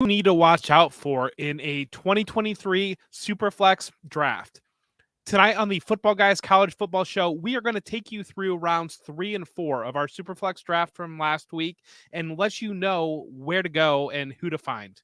need to watch out for in a 2023 Superflex draft. Tonight on the Football Guys College Football Show, we are going to take you through rounds 3 and 4 of our Superflex draft from last week and let you know where to go and who to find.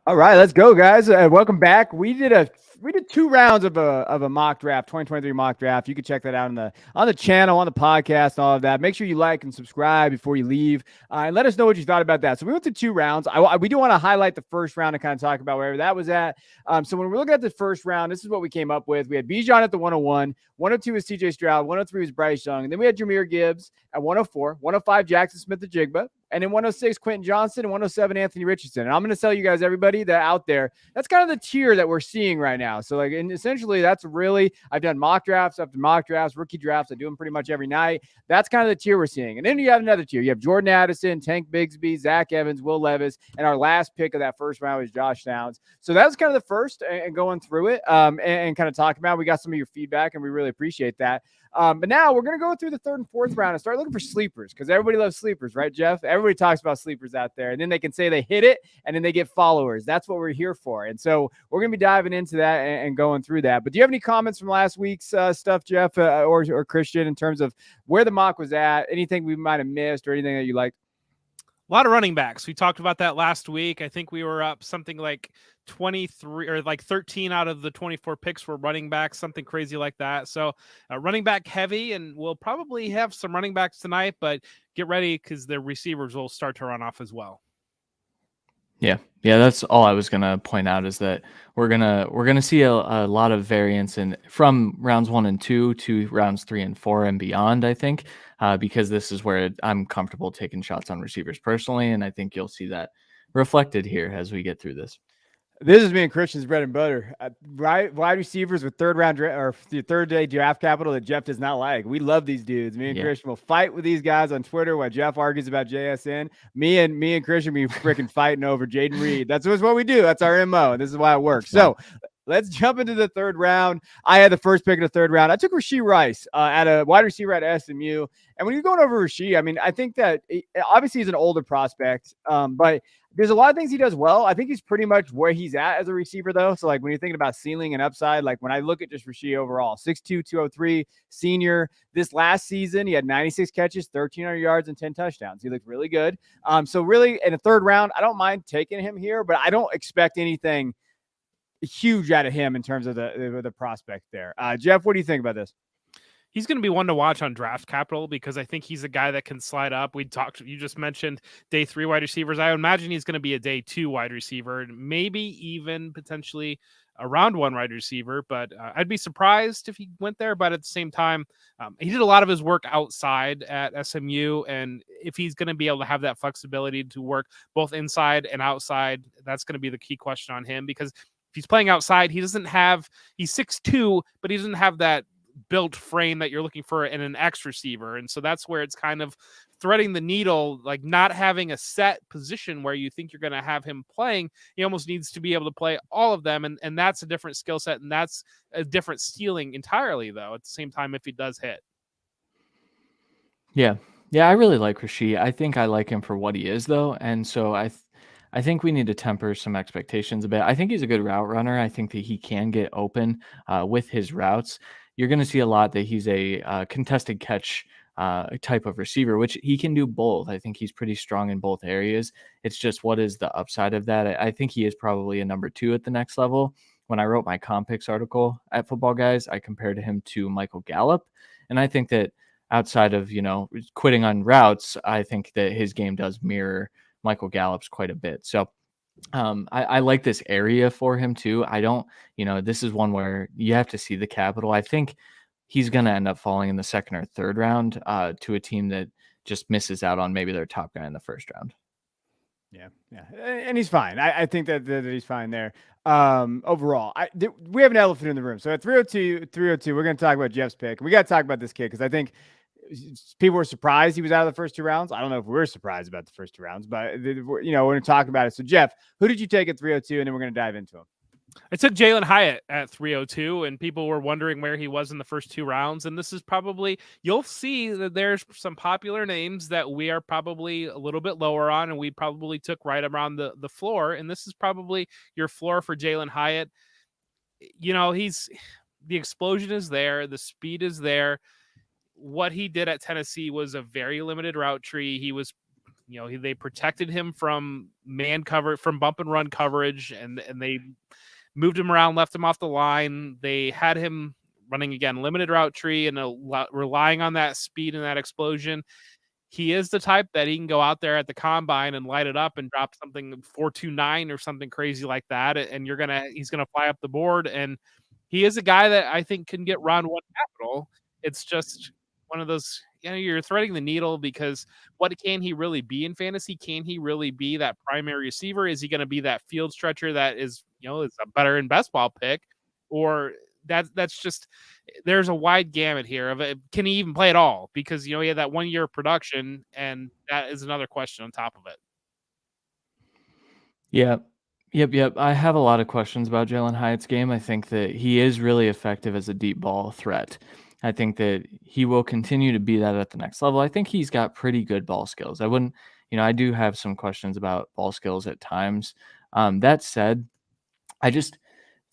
All right, let's go, guys. Welcome back. We did 2 rounds of a mock draft, 2023 mock draft. You can check that out on the channel, on the podcast, and all of that. Make sure you like and subscribe before you leave, and let us know what you thought about that. So we went to 2 rounds. We do want to highlight the first round and kind of talk about wherever that was at. So when we're looking at the first round, this is what we came up with. We had Bijan at the 101, 102 was CJ Stroud, 103 was Bryce Young, and then we had Jahmyr Gibbs at 104, 105 Jackson Smith-Njigba, and then 106 Quentin Johnson, and 107 Anthony Richardson. And I'm going to tell you guys, everybody that out there, that's kind of the tier that we're seeing right now. So and essentially that's really, I've done mock drafts after mock drafts, rookie drafts. I do them pretty much every night. That's kind of the tier we're seeing. And then you have another tier. You have Jordan Addison, Tank Bigsby, Zach Evans, Will Levis, and our last pick of that first round was Josh Downs. So that was kind of the first, and going through it and kind of talking about. We got some of your feedback, and we really appreciate that. But now we're going to go through the 3rd and 4th round and start looking for sleepers, because everybody loves sleepers, right, Jeff? Everybody talks about sleepers out there, and then they can say they hit it, and then they get followers. That's what we're here for. And so we're going to be diving into that and going through that. But do you have any comments from last week's stuff, Jeff, or Christian, in terms of where the mock was at, anything we might have missed or anything that you liked? A lot of running backs. We talked about that last week. I think we were up something like 23 or like 13 out of the 24 picks were running backs, something crazy like that. So running back heavy, and we'll probably have some running backs tonight, but get ready because the receivers will start to run off as well. Yeah, that's all I was gonna point out, is that we're gonna see a lot of variance from rounds 1 and 2 to rounds 3 and 4 and beyond. I think because this is where I'm comfortable taking shots on receivers personally, and I think you'll see that reflected here as we get through this. This is me and Christian's bread and butter. Wide receivers with third day draft capital that Jeff does not like. We love these dudes. Me and Christian will fight with these guys on Twitter while Jeff argues about JSN. Me and Christian be freaking fighting over Jaden Reed. That's what we do. That's our MO, and this is why it works. So let's jump into the 3rd round. I had the first pick of the 3rd round. I took Rashee Rice at a wide receiver at SMU. And when you're going over Rashee, I mean, I think that obviously he's an older prospect, but there's a lot of things he does well. I think he's pretty much where he's at as a receiver, though. So, like, when you're thinking about ceiling and upside, like when I look at just Rashee overall, 6'2", 203, senior. This last season, he had 96 catches, 1,300 yards, and 10 touchdowns. He looked really good. So really, in the 3rd round, I don't mind taking him here, but I don't expect anything huge out of him in terms of the prospect there. Jeff, what do you think about this? He's going to be one to watch on draft capital, because I think he's a guy that can slide up. You just mentioned day 3 wide receivers. I imagine he's going to be a day 2 wide receiver, maybe even potentially a round 1 wide receiver, but I'd be surprised if he went there. But at the same time, he did a lot of his work outside at SMU, and if he's going to be able to have that flexibility to work both inside and outside, that's going to be the key question on him, because if he's playing outside, he's 6'2", but he doesn't have that built frame that you're looking for in an X receiver. And so that's where it's kind of threading the needle, like not having a set position where you think you're going to have him playing. He almost needs to be able to play all of them. And that's a different skill set. And that's a different ceiling entirely, though, at the same time, if he does hit. Yeah, I really like Rashee. I think I like him for what he is, though. And so I think we need to temper some expectations a bit. I think he's a good route runner. I think that he can get open with his routes. You're going to see a lot that he's a contested catch type of receiver, which he can do both. I think he's pretty strong in both areas. It's just, what is the upside of that? I think he is probably a number 2 at the next level. When I wrote my comp picks article at Football Guys, I compared him to Michael Gallup. And I think that outside of, quitting on routes, I think that his game does mirror Michael Gallup's quite a bit. So I like this area for him too. I don't, this is one where you have to see the capital. I think he's going to end up falling in the 2nd or 3rd round to a team that just misses out on maybe their top guy in the 1st round. Yeah. And he's fine. I think that he's fine there. Overall, we have an elephant in the room. So at 302, we're going to talk about Jeff's pick. We got to talk about this kid, because I think people were surprised he was out of the first 2 rounds. I don't know if we're surprised about the first 2 rounds, but we're talking about it. So Jeff, who did you take at 302? And then we're going to dive into him. I took Jalen Hyatt at 302, and people were wondering where he was in the first 2 rounds. And this is probably, you'll see that there's some popular names that we are probably a little bit lower on, and we probably took right around the floor. And this is probably your floor for Jalen Hyatt. The explosion is there. The speed is there. What he did at Tennessee was a very limited route tree. He was, they protected him from man cover, from bump and run coverage, and they moved him around, left him off the line. They had him running, again, limited route tree and relying on that speed and that explosion. He is the type that he can go out there at the combine and light it up and drop something 4.29 or something crazy like that. And he's going to fly up the board. And he is a guy that I think can get round 1 capital. It's just one of those, you're threading the needle, because what can he really be in fantasy? Can he really be that primary receiver? Is he going to be that field stretcher that is, is a better in best ball pick? Or that's just, there's a wide gamut here of it. Can he even play at all? Because, he had that 1 year of production, and that is another question on top of it. Yeah. Yep. I have a lot of questions about Jalen Hyatt's game. I think that he is really effective as a deep ball threat. I think that he will continue to be that at the next level. I think he's got pretty good ball skills. I do have some questions about ball skills at times. That said,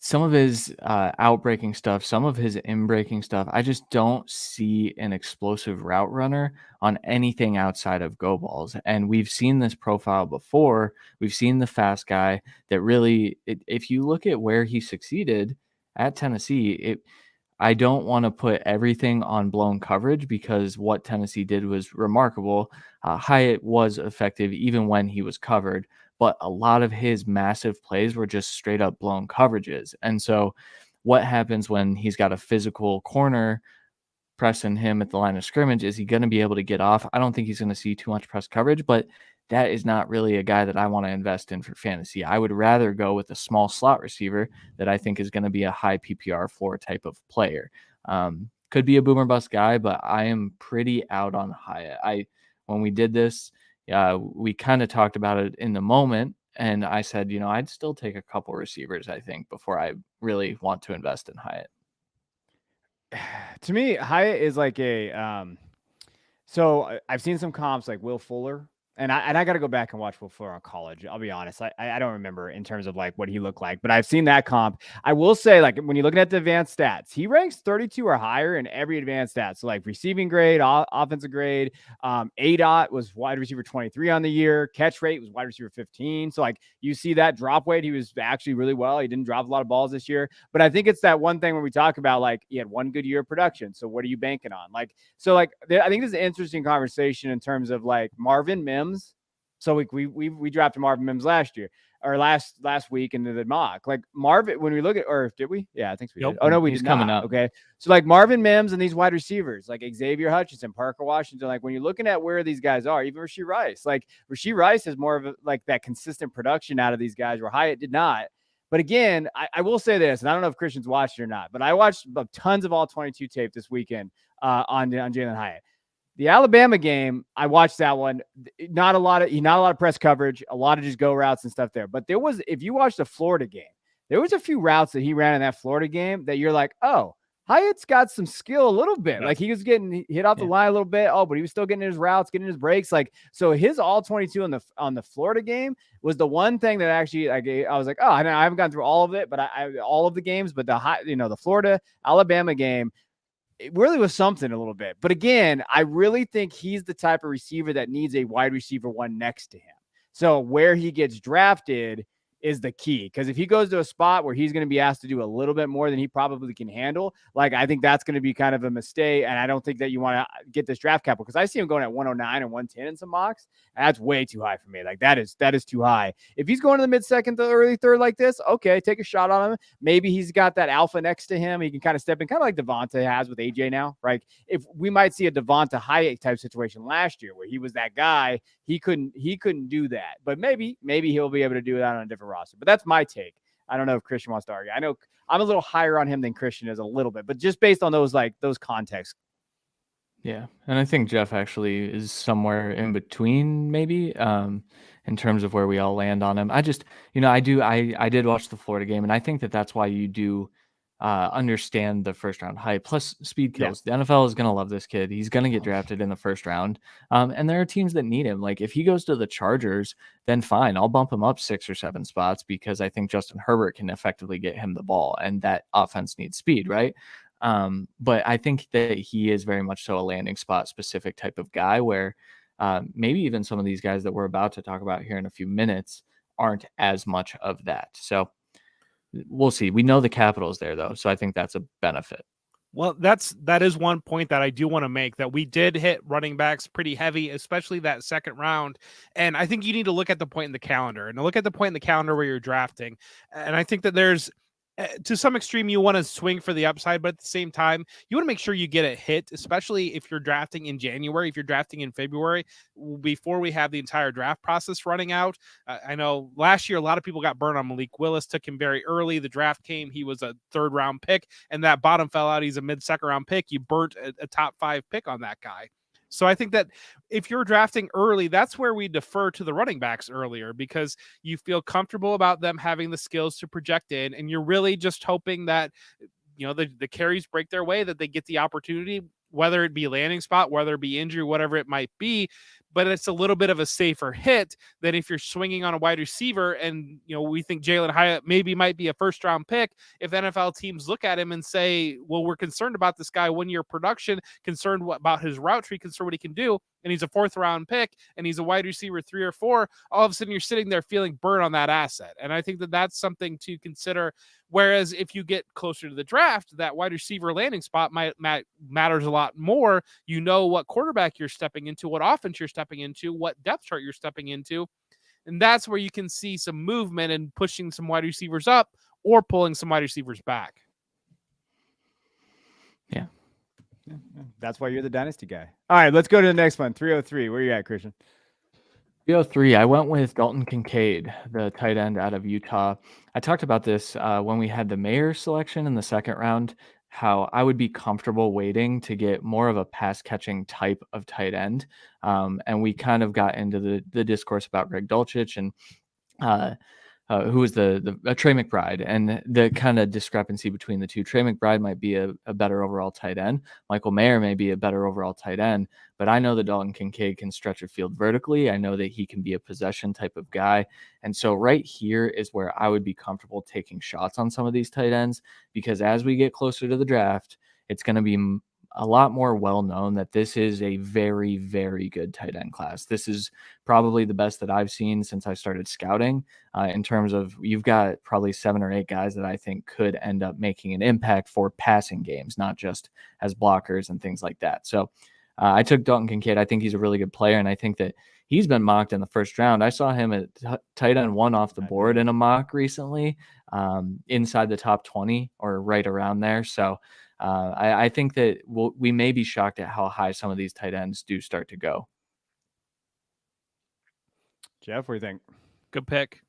some of his out-breaking stuff, some of his in-breaking stuff, I just don't see an explosive route runner on anything outside of go balls. And we've seen this profile before. We've seen the fast guy that really, if you look at where he succeeded at Tennessee, I don't want to put everything on blown coverage, because what Tennessee did was remarkable. Hyatt was effective even when he was covered, but a lot of his massive plays were just straight up blown coverages. And so what happens when he's got a physical corner pressing him at the line of scrimmage? Is he going to be able to get off? I don't think he's going to see too much press coverage, but that is not really a guy that I want to invest in for fantasy. I would rather go with a small slot receiver that I think is going to be a high PPR floor type of player. Could be a boomer bust guy, but I am pretty out on Hyatt. When we did this, we kind of talked about it in the moment, and I said, I'd still take a couple receivers, I think, before I really want to invest in Hyatt. To me, Hyatt is like so I've seen some comps like Will Fuller. And I got to go back and watch Will Fuller on college. I'll be honest. I don't remember in terms of like what he looked like, but I've seen that comp. I will say, like, when you're looking at the advanced stats, he ranks 32 or higher in every advanced stat. So like receiving grade, offensive grade, ADOT was wide receiver 23 on the year. Catch rate was wide receiver 15. So like you see that drop weight, he was actually really well. He didn't drop a lot of balls this year, but I think it's that one thing when we talk about like he had 1 good year of production. So what are you banking on? I think this is an interesting conversation in terms of like Marvin Mims. So we drafted Marvin Mims last year or last week into the mock. Like Marvin, when we look at, or did we? Yeah, I think we did. Oh no, he's coming up. Okay, so like Marvin Mims and these wide receivers, like Xavier Hutchinson, Parker Washington. Like when you're looking at where these guys are, even Rashee Rice. Like Rashee Rice has more of like that consistent production out of these guys, where Hyatt did not. But again, I will say this, and I don't know if Christian's watched it or not, but I watched tons of all 22 tape this weekend on Jalen Hyatt. The Alabama game, I watched that one. Not a lot of press coverage, a lot of just go routes and stuff there. But if you watch the Florida game, there was a few routes that he ran in that Florida game that you're like, oh, Hyatt's got some skill a little bit. Like he was getting hit off the line a little bit. Oh, but he was still getting his routes, getting his breaks. Like, so his all 22 on the Florida game was the one thing that actually I was like, oh, I haven't gone through all of it, but all of the games, but the Florida Alabama game, it really was something a little bit. But again, I really think he's the type of receiver that needs a wide receiver 1 next to him. So where he gets drafted is the key. Because if he goes to a spot where he's going to be asked to do a little bit more than he probably can handle, like I think that's going to be kind of a mistake. And I don't think that you want to get this draft capital, because I see him going at 109 and 110 in some mocks. And that's way too high for me. Like that is too high. If he's going to the mid-second to early third like this, okay, take a shot on him. Maybe he's got that alpha next to him. He can kind of step in, kind of like Devonta has with AJ now, right? If we might see a Devonta Hyatt type situation last year where he was that guy, he couldn't do that. But maybe he'll be able to do that on a different roster. But that's my take. I don't know if Christian wants to argue. I know I'm a little higher on him than Christian is a little bit, but just based on those contexts. Yeah, and I think Jeff actually is somewhere in between, maybe, in terms of where we all land on him. I just, I did watch the Florida game, and I think that that's why you do understand the first round hype. Plus, speed Yeah. kills. The NFL is gonna love this kid. He's gonna get drafted in the first round, and there are teams that need him. Like if he goes to the Chargers, then fine, I'll bump him up 6 or 7 spots because I think Justin Herbert can effectively get him the ball, and that offense needs speed, right? But I think that he is very much so a landing spot specific type of guy where maybe even some of these guys that we're about to talk about here in a few minutes aren't as much of that. So we'll see. We know the capital is there though. So I think that's a benefit. Well, that is one point that I do want to make, that we did hit running backs pretty heavy, especially that second round. And I think you need to look at the point in the calendar and look at the point in the calendar where you're drafting. And I think that there's, to some extreme, you want to swing for the upside, but at the same time, you want to make sure you get a hit, especially if you're drafting in January, if you're drafting in February, before we have the entire draft process running out. I know last year, a lot of people got burned on Malik Willis, took him very early. The draft came, he was a 3rd round pick, and that bottom fell out. He's a mid-2nd round pick. You burnt a top 5 pick on that guy. So I think that if you're drafting early, that's where we defer to the running backs earlier, because you feel comfortable about them having the skills to project in, and you're really just hoping that, the carries break their way, that they get the opportunity, whether it be landing spot, whether it be injury, whatever it might be. But it's a little bit of a safer hit than if you're swinging on a wide receiver and, we think Jalen Hyatt maybe might be a 1st round pick. If NFL teams look at him and say, well, we're concerned about this guy 1 year production, concerned about his route tree, concerned what he can do, and he's a 4th round pick and he's a wide receiver 3 or 4, all of a sudden you're sitting there feeling burnt on that asset. And I think that that's something to consider. Whereas if you get closer to the draft, that wide receiver landing spot matters a lot more. You know what quarterback you're stepping into, what offense you're stepping into, what depth chart you're stepping into. And that's where you can see some movement and pushing some wide receivers up or pulling some wide receivers back. Yeah. That's why you're the Dynasty guy. All right, let's go to the next one. 303. Where are you at, Christian? 303. I went with Dalton Kincaid, the tight end out of Utah. I talked about this when we had the Mayer selection in the 2nd round, how I would be comfortable waiting to get more of a pass catching type of tight end. And we kind of got into the discourse about Greg Dulcich and who was the Trey McBride, and the kind of discrepancy between the two. Trey McBride might be a better overall tight end. Michael Mayer may be a better overall tight end, but I know that Dalton Kincaid can stretch a field vertically. I know that he can be a possession type of guy. And so right here is where I would be comfortable taking shots on some of these tight ends, because as we get closer to the draft, it's going to be a lot more well known that this is a very, very good tight end class. This is probably the best that I've seen since I started scouting, in terms of you've got probably 7 or 8 guys that I think could end up making an impact for passing games, not just as blockers and things like that. So I took Dalton Kincaid. I think he's a really good player, and I think that he's been mocked in the 1st round. I saw him at tight end 1 off the board in a mock recently, inside the top 20 or right around there. So I think that we may be shocked at how high some of these tight ends do start to go. Jeff, what do you think? Good pick.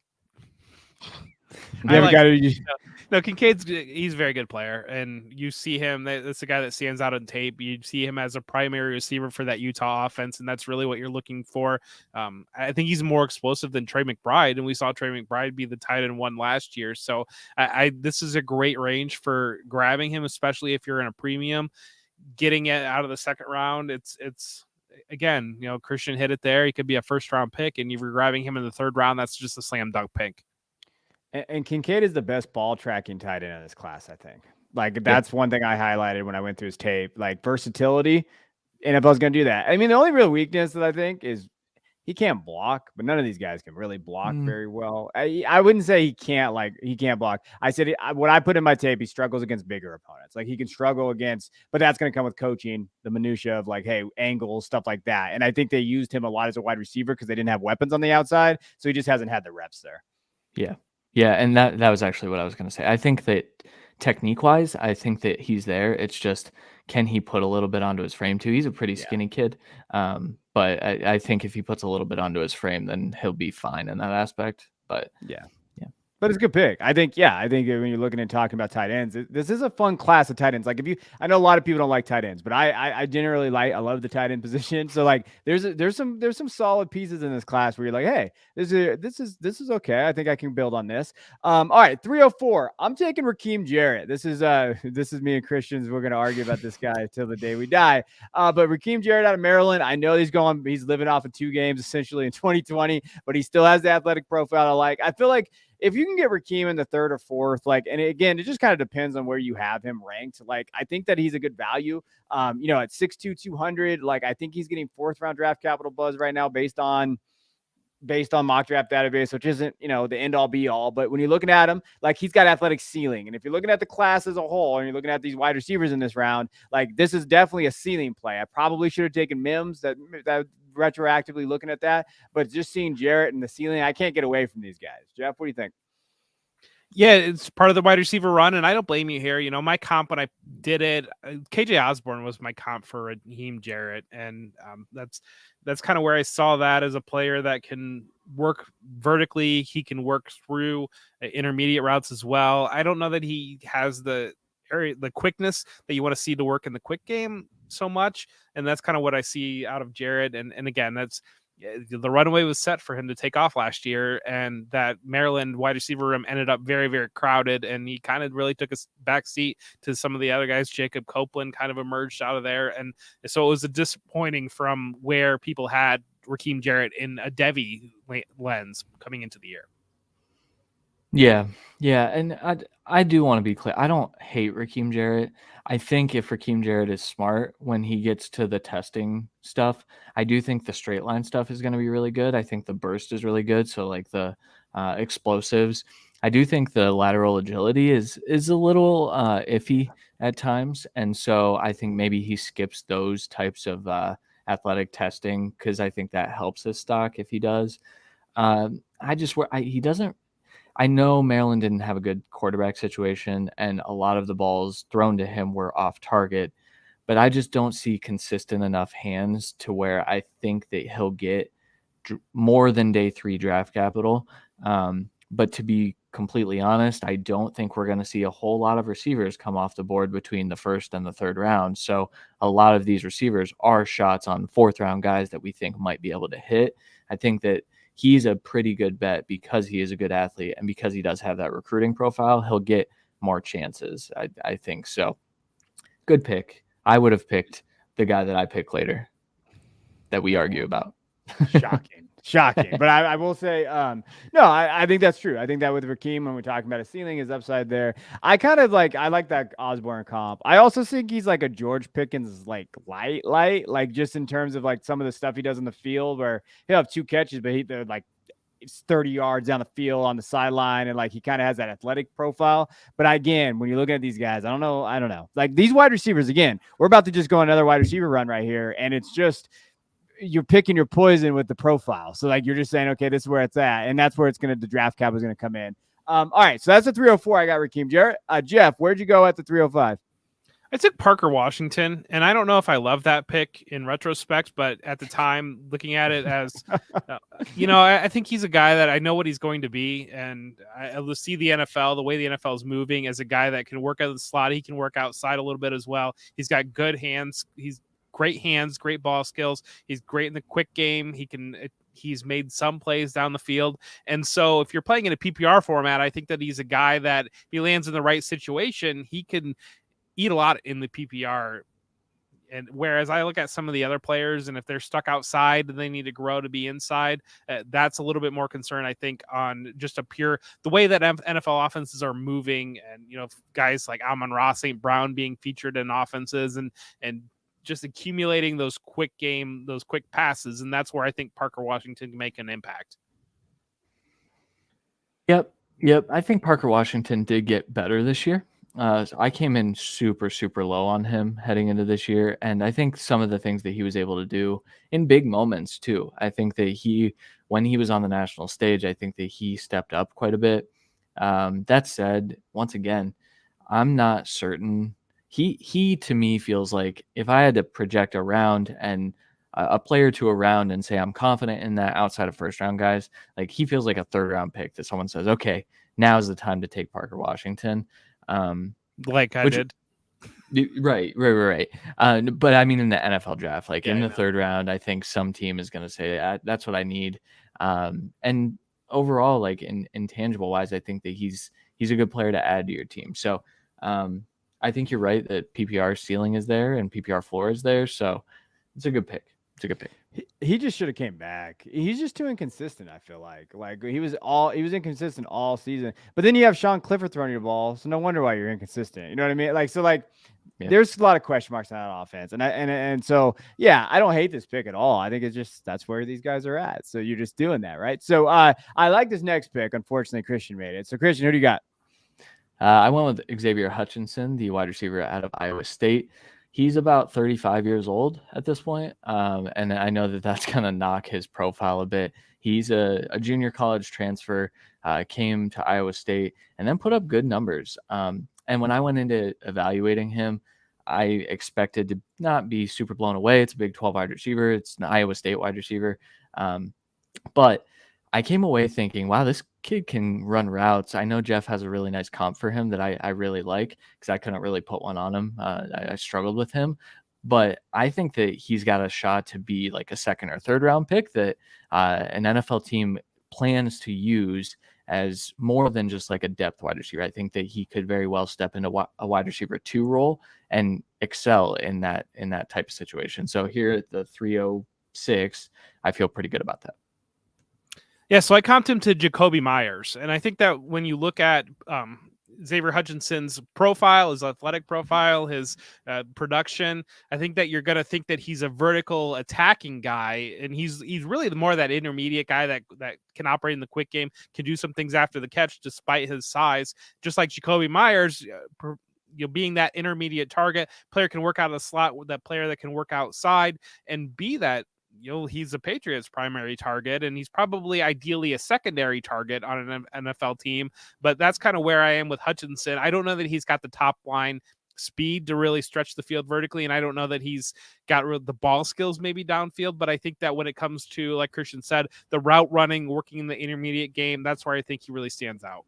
No, Kincaid's he's a very good player, and you see him. That's a guy that stands out on tape. You see him as a primary receiver for that Utah offense, and that's really what you're looking for. I think he's more explosive than Trey McBride, and we saw Trey McBride be the tight end 1 last year. So this is a great range for grabbing him, especially if you're in a premium, getting it out of the 2nd round. It's again, Christian hit it there. He could be a 1st round pick, and if you're grabbing him in the 3rd round, that's just a slam dunk pick. And Kincaid is the best ball tracking tight end in this class, I think. Like, that's one thing I highlighted when I went through his tape. Like, versatility, NFL's going to do that. I mean, the only real weakness that I think is he can't block, but none of these guys can really block very well. I wouldn't say he can't block. I said what I put in my tape, he struggles against bigger opponents. Like, he can struggle against, but that's going to come with coaching, the minutia of like, hey, angles, stuff like that. And I think they used him a lot as a wide receiver because they didn't have weapons on the outside. So he just hasn't had the reps there. Yeah. Yeah, and that was actually what I was going to say. I think that technique-wise, I think that he's there. It's just, can he put a little bit onto his frame too? He's a pretty skinny kid, but I think if he puts a little bit onto his frame, then he'll be fine in that aspect. But yeah. But it's a good pick. I think when you're looking and talking about tight ends, this is a fun class of tight ends. Like I know a lot of people don't like tight ends, but I generally I love the tight end position. So like there's some solid pieces in this class where you're like, hey, this is okay. I think I can build on this. All right, 304. I'm taking Raheem Jarrett. This is me and Christians. We're gonna argue about this guy till the day we die. But Raheem Jarrett out of Maryland, I know he's living off of 2 games essentially in 2020, but he still has the athletic profile I like. I feel like if you can get Raheem in the 3rd or 4th, like, and again, it just kind of depends on where you have him ranked. Like, I think that he's a good value. At 6'2", 200, like, I think he's getting 4th round draft capital buzz right now based on mock draft database, which isn't, the end all be all. But when you're looking at him, like, he's got athletic ceiling. And if you're looking at the class as a whole, and you're looking at these wide receivers in this round, like, this is definitely a ceiling play. I probably should have taken Mims that retroactively looking at that, but just seeing Jarrett and the ceiling, I can't get away from these guys. Jeff, what do you think? Yeah, it's part of the wide receiver run, and I don't blame you here. My comp when I did it, KJ Osborne was my comp for Raheem Jarrett, and that's kind of where I saw that as a player that can work vertically. He can work through intermediate routes as well. I don't know that he has the quickness that you want to see to work in the quick game so much, and that's kind of what I see out of Jarrett. And again, the runway was set for him to take off last year, and that Maryland wide receiver room ended up very, very crowded, and he kind of really took a back seat to some of the other guys. Jacob Copeland kind of emerged out of there, and so it was a disappointing from where people had Raheem Jarrett in a Devy lens coming into the year. Yeah, and I do want to be clear. I don't hate Raheem Jarrett. I think if Raheem Jarrett is smart when he gets to the testing stuff, I do think the straight line stuff is going to be really good. I think the burst is really good. So like the explosives, I do think the lateral agility is a little iffy at times, and so I think maybe he skips those types of athletic testing because I think that helps his stock if he does. He doesn't. I know Maryland didn't have a good quarterback situation, and a lot of the balls thrown to him were off target, but I just don't see consistent enough hands to where I think that he'll get more than day 3 draft capital. But to be completely honest, I don't think we're going to see a whole lot of receivers come off the board between the 1st and the 3rd round. So a lot of these receivers are shots on 4th round guys that we think might be able to hit. I think that he's a pretty good bet because he is a good athlete and because he does have that recruiting profile. He'll get more chances, I think. So good pick. I would have picked the guy that I pick later that we argue about. Shocking. But I will say, no, I think that's true. I think that with Raheem, when we're talking about a ceiling, his upside there. I like that Osborne comp. I also think he's like a George Pickens, like light, like just in terms of like some of the stuff he does in the field where he'll have 2 catches, but they're like it's 30 yards down the field on the sideline, and like he kind of has that athletic profile. But again, when you're looking at these guys, I don't know. Like these wide receivers, again, we're about to just go another wide receiver run right here, and it's just you're picking your poison with the profile. So like you're just saying, okay, this is where it's at, and that's where the draft cap is going to come in. All right, so that's the 304. I got Raheem Jarrett. Jeff, where'd you go at the 305? I took Parker Washington, and I don't know if I love that pick in retrospect, but at the time, looking at it as, I think he's a guy that I know what he's going to be, and I see the NFL, the way the NFL is moving, as a guy that can work out of the slot. He can work outside a little bit as well. He's got good hands. He's great hands, great ball skills. He's great in the quick game. He's made some plays down the field. And so if you're playing in a PPR format, I think that he's a guy that if he lands in the right situation, he can eat a lot in the PPR. And whereas I look at some of the other players, and if they're stuck outside and they need to grow to be inside, that's a little bit more concern, I think, on just the way that NFL offenses are moving, and guys like Amon-Ra St. Brown being featured in offenses and just accumulating those quick passes. And that's where I think Parker Washington can make an impact. Yep. I think Parker Washington did get better this year. So I came in super, super low on him heading into this year. And I think some of the things that he was able to do in big moments too, I think that when he was on the national stage, I think that he stepped up quite a bit. That said, once again, I'm not certain. He to me feels like if I had to project around and a player to a round and say I'm confident in that outside of first round guys. Like he feels like a third round pick that someone says, okay, now is the time to take Parker Washington. Like I did. Right. But I mean, in the NFL draft, like in the third round, I think some team is going to say that's what I need. And overall, like in intangible wise, I think that he's a good player to add to your team. So I think you're right that PPR ceiling is there and PPR floor is there. So it's a good pick. He just should have came back. He's just too inconsistent. I feel like he was inconsistent all season. But then you have Sean Clifford throwing your ball, so no wonder why you're inconsistent. You know what I mean? There's a lot of question marks on that offense, and so yeah, I don't hate this pick at all. I think it's just that's where these guys are at. So you're just doing that, right? So I like this next pick. Unfortunately, Christian made it. So Christian, who do you got? I went with Xavier Hutchinson, the wide receiver out of Iowa State. He's about 35 years old at this point, and I know that that's going to knock his profile a bit. He's a junior college transfer, came to Iowa State, and then put up good numbers. And when I went into evaluating him, I expected to not be super blown away. It's a Big 12 wide receiver. It's an Iowa State wide receiver. But I came away thinking, wow, this kid can run routes. I know Jeff has a really nice comp for him that I really like because I couldn't really put one on him. I struggled with him, but I think that he's got a shot to be like a second or third round pick that an NFL team plans to use as more than just like a depth wide receiver. I think that he could very well step into a wide receiver 2 role and excel in that type of situation. So here at the 306, I feel pretty good about that. Yeah, so I comped him to Jacoby Myers, and I think that when you look at Xavier Hutchinson's profile, his athletic profile, his production, I think that you're going to think that he's a vertical attacking guy, and he's really more that intermediate guy that can operate in the quick game, can do some things after the catch despite his size, just like Jacoby Myers. Being that intermediate target player, can work out of the slot with that player that can work outside and be that. He's the Patriots' primary target, and he's probably ideally a secondary target on an NFL team. But that's kind of where I am with Hutchinson. I don't know that he's got the top line speed to really stretch the field vertically, and I don't know that he's got the ball skills maybe downfield. But I think that when it comes to, like Christian said, the route running, working in the intermediate game, that's where I think he really stands out.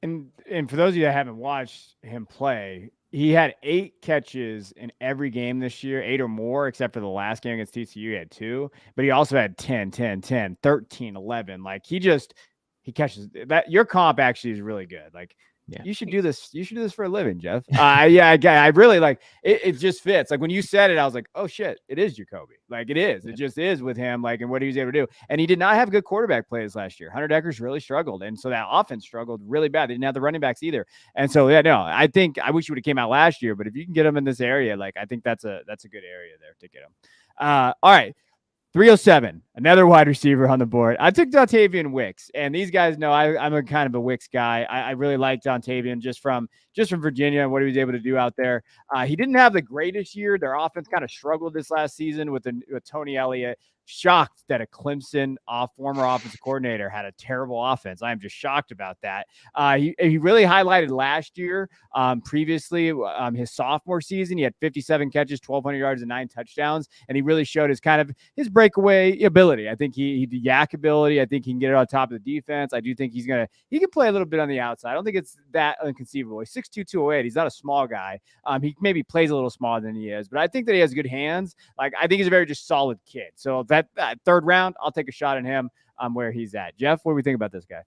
And for those of you that haven't watched him play, he had 8 catches in every game this year, 8 or more, except for the last game against TCU. He had 2, but he also had 10, 10, 10, 13, 11. Like he catches that. Your comp actually is really good. Like you should do this. You should do this for a living, Jeff. I really like it. It just fits. Like when you said it, I was like, oh shit, it is Jacoby. Like it is. It just is with him. Like, and what he was able to do. And he did not have good quarterback plays last year. Hunter Deckers really struggled, and so that offense struggled really bad. They didn't have the running backs either. And so I think I wish he would have came out last year. But if you can get him in this area, like I think that's a good area there to get him. All right. 307, another wide receiver on the board. I took Dontavian Wicks, and these guys know I'm a kind of a Wicks guy. I really like Dontavian just from Virginia and what he was able to do out there. He didn't have the greatest year. Their offense kind of struggled this last season with Tony Elliott. Shocked that a Clemson former offensive coordinator had a terrible offense. I am just shocked about that. He really highlighted last year. Previously, his sophomore season, he had 57 catches, 1,200 yards, and 9 touchdowns, and he really showed his breakaway ability. I think he the yak ability. I think he can get it on top of the defense. I do think he can play a little bit on the outside. I don't think it's that inconceivable. He's 6'2", 208. He's not a small guy. He maybe plays a little smaller than he is, but I think that he has good hands. Like I think he's a very just solid kid. So that third round, I'll take a shot at him where he's at. Jeff, what do we think about this guy?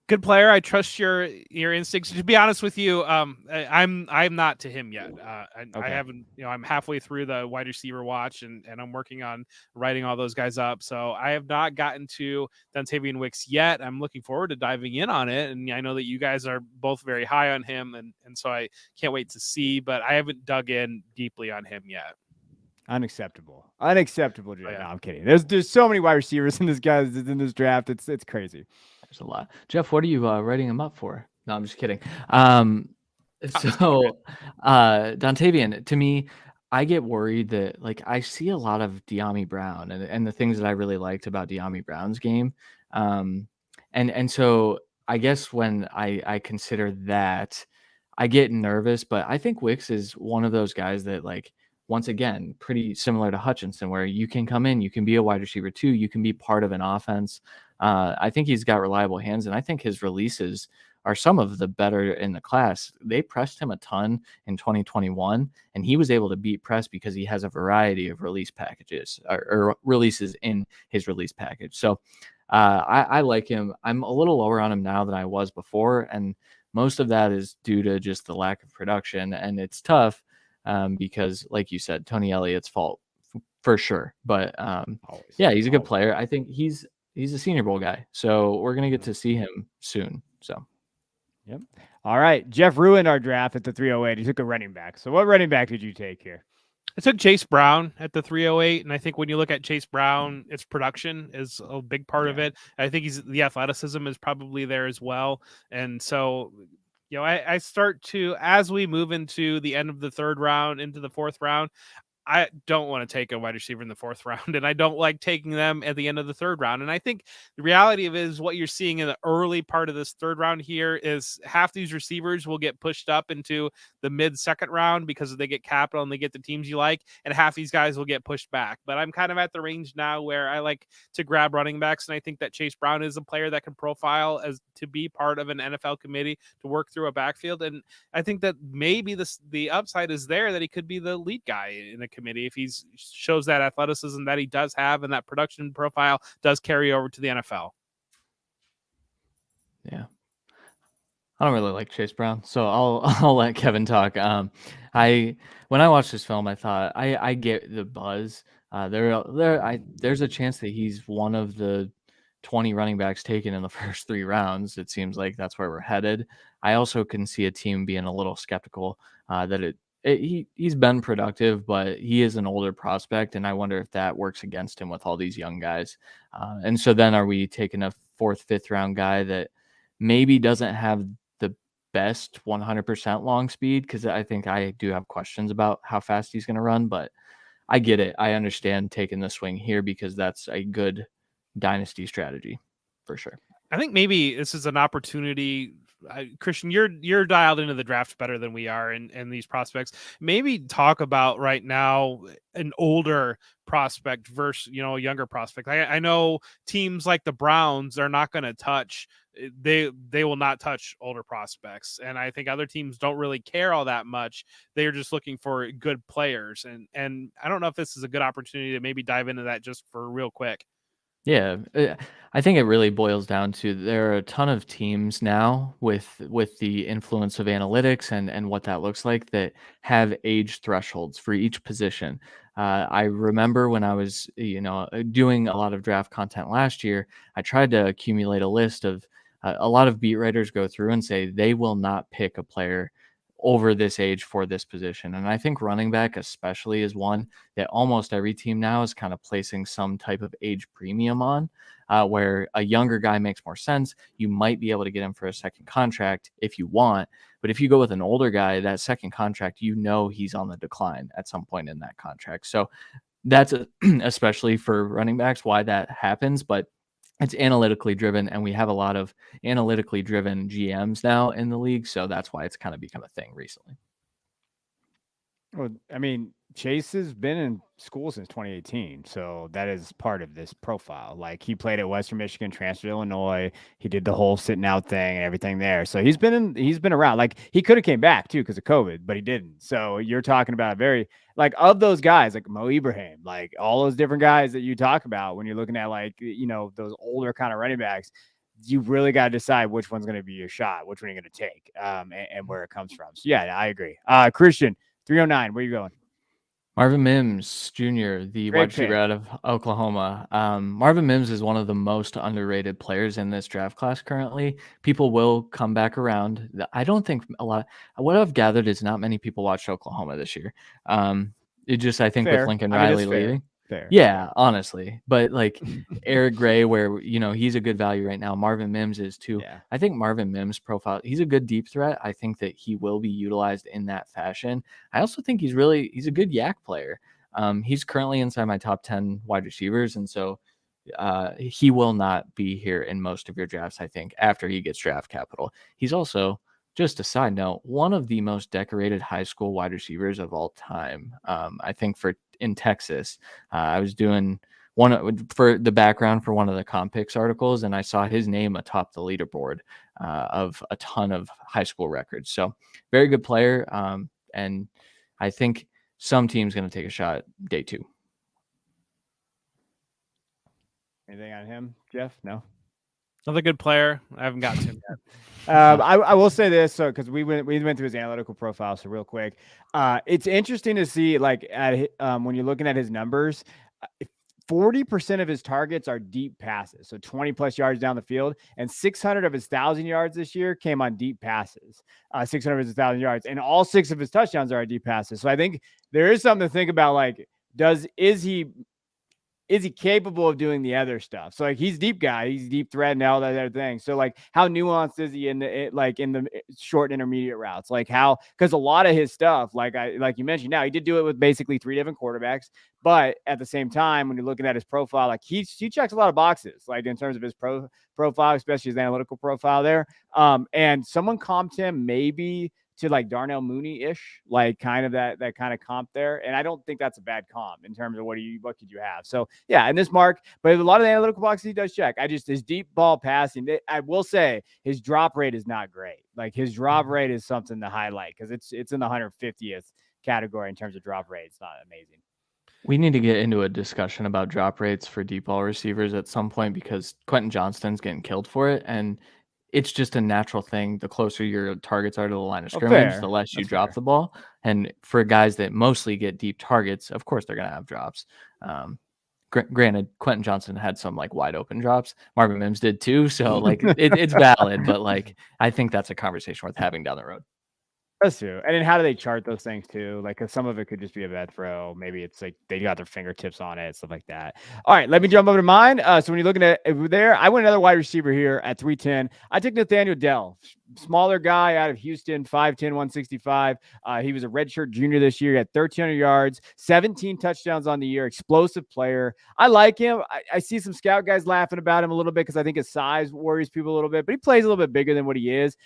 Good player. I trust your instincts. To be honest with you, I'm not to him yet. Okay. I haven't. I'm halfway through the wide receiver watch, and I'm working on writing all those guys up. So I have not gotten to Dontavian Wicks yet. I'm looking forward to diving in on it, and I know that you guys are both very high on him, and so I can't wait to see. But I haven't dug in deeply on him yet. Unacceptable, Jay. Oh, yeah. No, I'm kidding. There's so many wide receivers in this draft. It's crazy. There's a lot. Jeff, what are you writing him up for? No, I'm just kidding. Dontavian, to me, I get worried that like I see a lot of De'Ami Brown and the things that I really liked about De'Ami Brown's game. And so I guess when I consider that, I get nervous, but I think Wicks is one of those guys that like once again, pretty similar to Hutchinson, where you can come in, you can be a wide receiver too, you can be part of an offense. I think he's got reliable hands, and I think his releases are some of the better in the class. They pressed him a ton in 2021, and he was able to beat press because he has a variety of release packages or releases in his release package. So I like him. I'm a little lower on him now than I was before, and most of that is due to just the lack of production, and it's tough because, like you said, Tony Elliott's fault for sure. But yeah, he's a good player. I think he's a Senior Bowl guy, so we're gonna get to see him soon. So, yep. All right, Jeff ruined our draft at the 308. He took a running back. So, what running back did you take here? I took Chase Brown at the 308, and I think when you look at Chase Brown, its production is a big part of it. I think the athleticism is probably there as well, and so I start to, as we move into the end of the third round, into the fourth round, I don't want to take a wide receiver in the fourth round, and I don't like taking them at the end of the third round. And I think the reality of it is what you're seeing in the early part of this third round here is half these receivers will get pushed up into the mid-second round because they get capital and they get the teams you like, and half these guys will get pushed back. But I'm kind of at the range now where I like to grab running backs, and I think that Chase Brown is a player that can profile as to be part of an NFL committee to work through a backfield. And I think that maybe the upside is there that he could be the lead guy in a committee if he shows that athleticism that he does have and that production profile does carry over to the NFL. Yeah. I don't really like Chase Brown, so I'll let Kevin talk. When I watched this film, I thought I get the buzz. There's a chance that he's one of the 20 running backs taken in the first 3 rounds. It seems like that's where we're headed. I also can see a team being a little skeptical that he's been productive, but he is an older prospect, and I wonder if that works against him with all these young guys. And so then are we taking a 4th, 5th round guy that maybe doesn't have the best 100% long speed? Because I think I do have questions about how fast he's going to run, but I get it. I understand taking the swing here because that's a good dynasty strategy for sure. I think maybe this is an opportunity. Christian, you're dialed into the draft better than we are and these prospects. Maybe talk about right now an older prospect versus a younger prospect. I know teams like the Browns are not going to touch. They will not touch older prospects, and I think other teams don't really care all that much. They're just looking for good players, and I don't know if this is a good opportunity to maybe dive into that just for real quick. Yeah, I think it really boils down to there are a ton of teams now with the influence of analytics and what that looks like that have age thresholds for each position. I remember when I was doing a lot of draft content last year, I tried to accumulate a list of a lot of beat writers go through and say they will not pick a player over this age for this position. And I think running back especially is one that almost every team now is kind of placing some type of age premium on, where a younger guy makes more sense. You might be able to get him for a second contract if you want, but if you go with an older guy, that second contract, he's on the decline at some point in that contract. So that's especially for running backs why that happens, but it's analytically driven, and we have a lot of analytically driven GMs now in the league. So that's why it's kind of become a thing recently. Well, I mean, Chase has been in school since 2018, so that is part of this profile. Like, he played at Western Michigan, transferred to Illinois. He did the whole sitting out thing and everything there. So he's been around. Like, he could have came back too because of COVID, but he didn't. So you're talking about a very, like, of those guys, like Mo Ibrahim, like all those different guys that you talk about when you're looking at, like, those older kind of running backs. You really got to decide which one's going to be your shot, which one you're going to take, and where it comes from. So yeah, I agree. Christian, 309, where you going? Marvin Mims Jr., the wide receiver out of Oklahoma. Marvin Mims is one of the most underrated players in this draft class currently. People will come back around. I don't think what I've gathered is not many people watched Oklahoma this year. I think fair. With Lincoln Riley leaving. Fair. Yeah, honestly. But like Eric Gray, where, he's a good value right now. Marvin Mims is too. Yeah. I think Marvin Mims' profile, he's a good deep threat. I think that he will be utilized in that fashion. I also think he's a good yak player. He's currently inside my top 10 wide receivers. And so he will not be here in most of your drafts, I think, after he gets draft capital. He's also just a side note, one of the most decorated high school wide receivers of all time. I think in Texas, I was doing for the background for one of the Comp Picks articles, and I saw his name atop the leaderboard of a ton of high school records. So very good player. And I think some team's going to take a shot at day 2. Anything on him, Jeff? No. Another good player. I haven't got to him yet. I will say this, so because we went through his analytical profile, so real quick, it's interesting to see like when you're looking at his numbers, 40% of his targets are deep passes, so 20 plus yards down the field, and 600 of his 1,000 yards this year came on deep passes. 600 of his 1,000 yards, and all 6 of his touchdowns are deep passes. So I think there is something to think about. Like, is he capable of doing the other stuff? So like he's deep guy, he's deep threat and all that other thing. So like how nuanced is he in the short and intermediate routes? Like how, because a lot of his stuff, like you mentioned, now he did do it with basically 3 different quarterbacks, but at the same time, when you're looking at his profile, like he checks a lot of boxes, like in terms of his profile, especially his analytical profile there. And someone comped him maybe to like Darnell Mooney-ish, like kind of that kind of comp there. And I don't think that's a bad comp in terms of what could you have. So yeah, and this mark, but a lot of the analytical boxes he does check. His deep ball passing, I will say his drop rate is not great. Like his drop rate is something to highlight because it's in the 150th category in terms of drop rate. It's not amazing. We need to get into a discussion about drop rates for deep ball receivers at some point because Quentin Johnston's getting killed for it. And it's just a natural thing. The closer your targets are to the line of scrimmage, the less you drop the ball. And for guys that mostly get deep targets, of course, they're going to have drops. Granted, Quentin Johnston had some like wide open drops. Marvin Mims did too. So like it's valid, but like I think that's a conversation worth having down the road. That's true. And then how do they chart those things too? Like, cause some of it could just be a bad throw. Maybe it's like they got their fingertips on it, stuff like that. All right, let me jump over to mine. So when you're looking at there, I went another wide receiver here at 310. I took Nathaniel Dell, smaller guy out of Houston, 5'10", 165. He was a redshirt junior this year. He had 1,300 yards, 17 touchdowns on the year, explosive player. I like him. I see some scout guys laughing about him a little bit because I think his size worries people a little bit, but he plays a little bit bigger than what he is.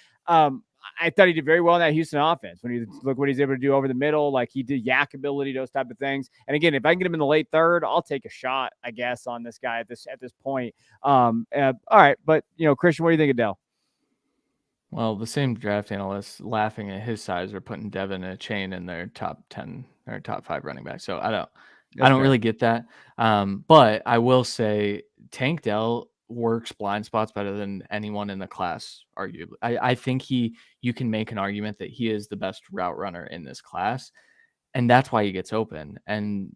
I thought he did very well in that Houston offense when you look what he's able to do over the middle. Like he did yak ability, those type of things. And again, if I can get him in the late 3rd, I'll take a shot, I guess, on this guy at this point. All right. But Christian, what do you think of Dell? Well, the same draft analysts laughing at his size are putting Devin and Chain in their top 10 or top 5 running back. So I don't really get that. But I will say Tank Dell works blind spots better than anyone in the class, arguably. I think you can make an argument that he is the best route runner in this class, and that's why he gets open. And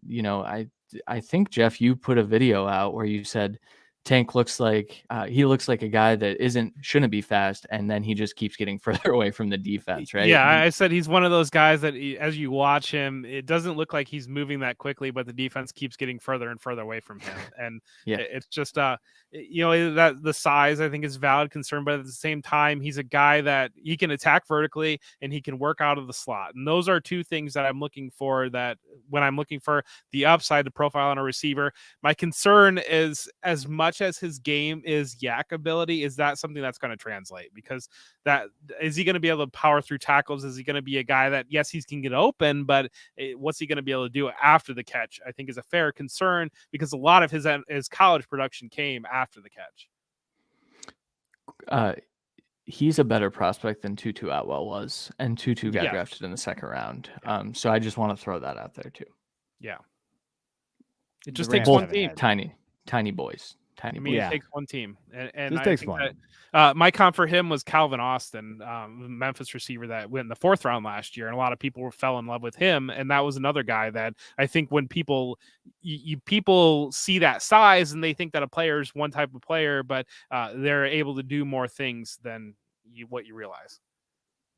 I think, Jeff, you put a video out where you said Tank looks like he looks like a guy that shouldn't be fast, and then he just keeps getting further away from the defense, right? Yeah, I said he's one of those guys that as you watch him, it doesn't look like he's moving that quickly, but the defense keeps getting further and further away from him. And yeah, it's just that the size I think is valid concern, but at the same time, he's a guy that he can attack vertically and he can work out of the slot. And those are 2 things that I'm looking for. That when I'm looking for the upside, the profile on a receiver, my concern is as much as his game is yak ability, is that something that's going to translate? Because that is he going to be able to power through tackles? Is he going to be a guy that, yes, he can get open, but what's he going to be able to do after the catch? I think is a fair concern because a lot of his college production came after the catch. He's a better prospect than Tutu Atwell was, and Tutu got drafted in the 2nd round. So I just want to throw that out there too. Yeah. It just takes one team. Tiny boys. It takes one team, and just I takes think one. That, my comp for him was Calvin Austin, Memphis receiver that went in the 4th round last year, and a lot of people fell in love with him. And that was another guy that I think when people see that size and they think that a player is one type of player, but they're able to do more things than what you realize.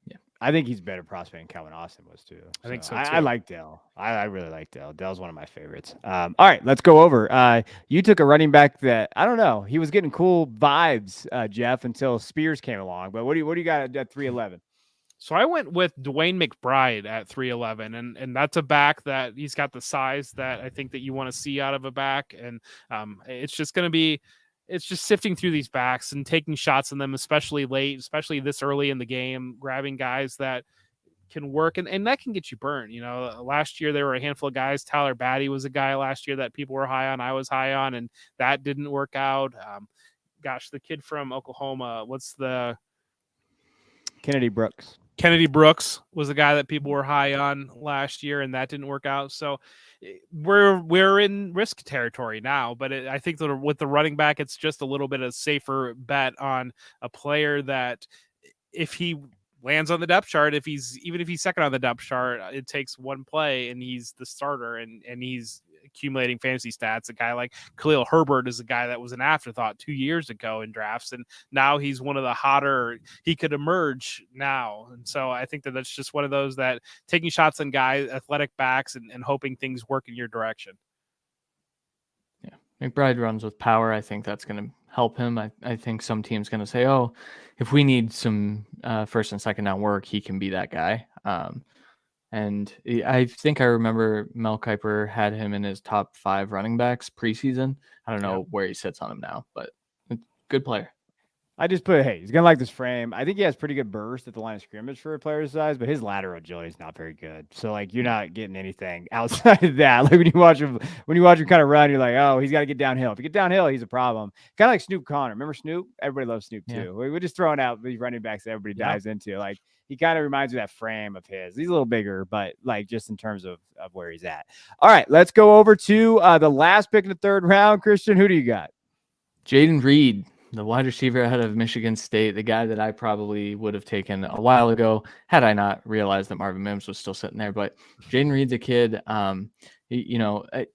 Yeah, I think he's a better prospect than Calvin Austin was too. I think so too. I like Dell. I really like Dell. Dell's one of my favorites. All right, let's go over. You took a running back that I don't know. He was getting cool vibes, Jeff, until Spears came along. But what do you got at 311? So I went with Dwayne McBride at 311, and that's a back that he's got the size that I think that you want to see out of a back, and it's just going to be. it's just sifting through these backs and taking shots on them, especially late, especially this early in the game, grabbing guys that can work, and that can get you burned. Last year there were a handful of guys. Tyler Batty was a guy last year that people were high on. I was high on, and that didn't work out. The kid from Oklahoma, Kennedy Brooks. Kennedy Brooks was a guy that people were high on last year, and that didn't work out. So we're in risk territory now. But I think that with the running back, it's just a little bit of safer bet on a player that if he lands on the depth chart, even if he's second on the depth chart, it takes one play and he's the starter and he's accumulating fantasy stats. A guy like Khalil Herbert is a guy that was an afterthought 2 years ago in drafts, and now he's one of the hotter. He could emerge now, and so I think that's just one of those that taking shots on guys, athletic backs, and hoping things work in your direction. Yeah, McBride runs with power. I think that's going to help him. I think some team's going to say, oh, if we need some first and second down work, he can be that guy. And I think I remember Mel Kiper had him in his top 5 running backs preseason. I don't know where he sits on him now, but good player. I just put, hey, he's going to like this frame. I think he has pretty good burst at the line of scrimmage for a player's size, but his lateral agility is not very good. So, you're not getting anything outside of that. When you watch him kind of run, you're like, oh, he's got to get downhill. If you get downhill, he's a problem. Kind of like Snoop Connor. Remember Snoop? Everybody loves Snoop, too. We're just throwing out these running backs that everybody dives into. He kind of reminds me of that frame of his. He's a little bigger, but just in terms of where he's at. All right, let's go over to the last pick in the third round. Christian, who do you got? Jayden Reed, the wide receiver out of Michigan State, the guy that I probably would have taken a while ago had I not realized that Marvin Mims was still sitting there. But Jayden Reed's a kid.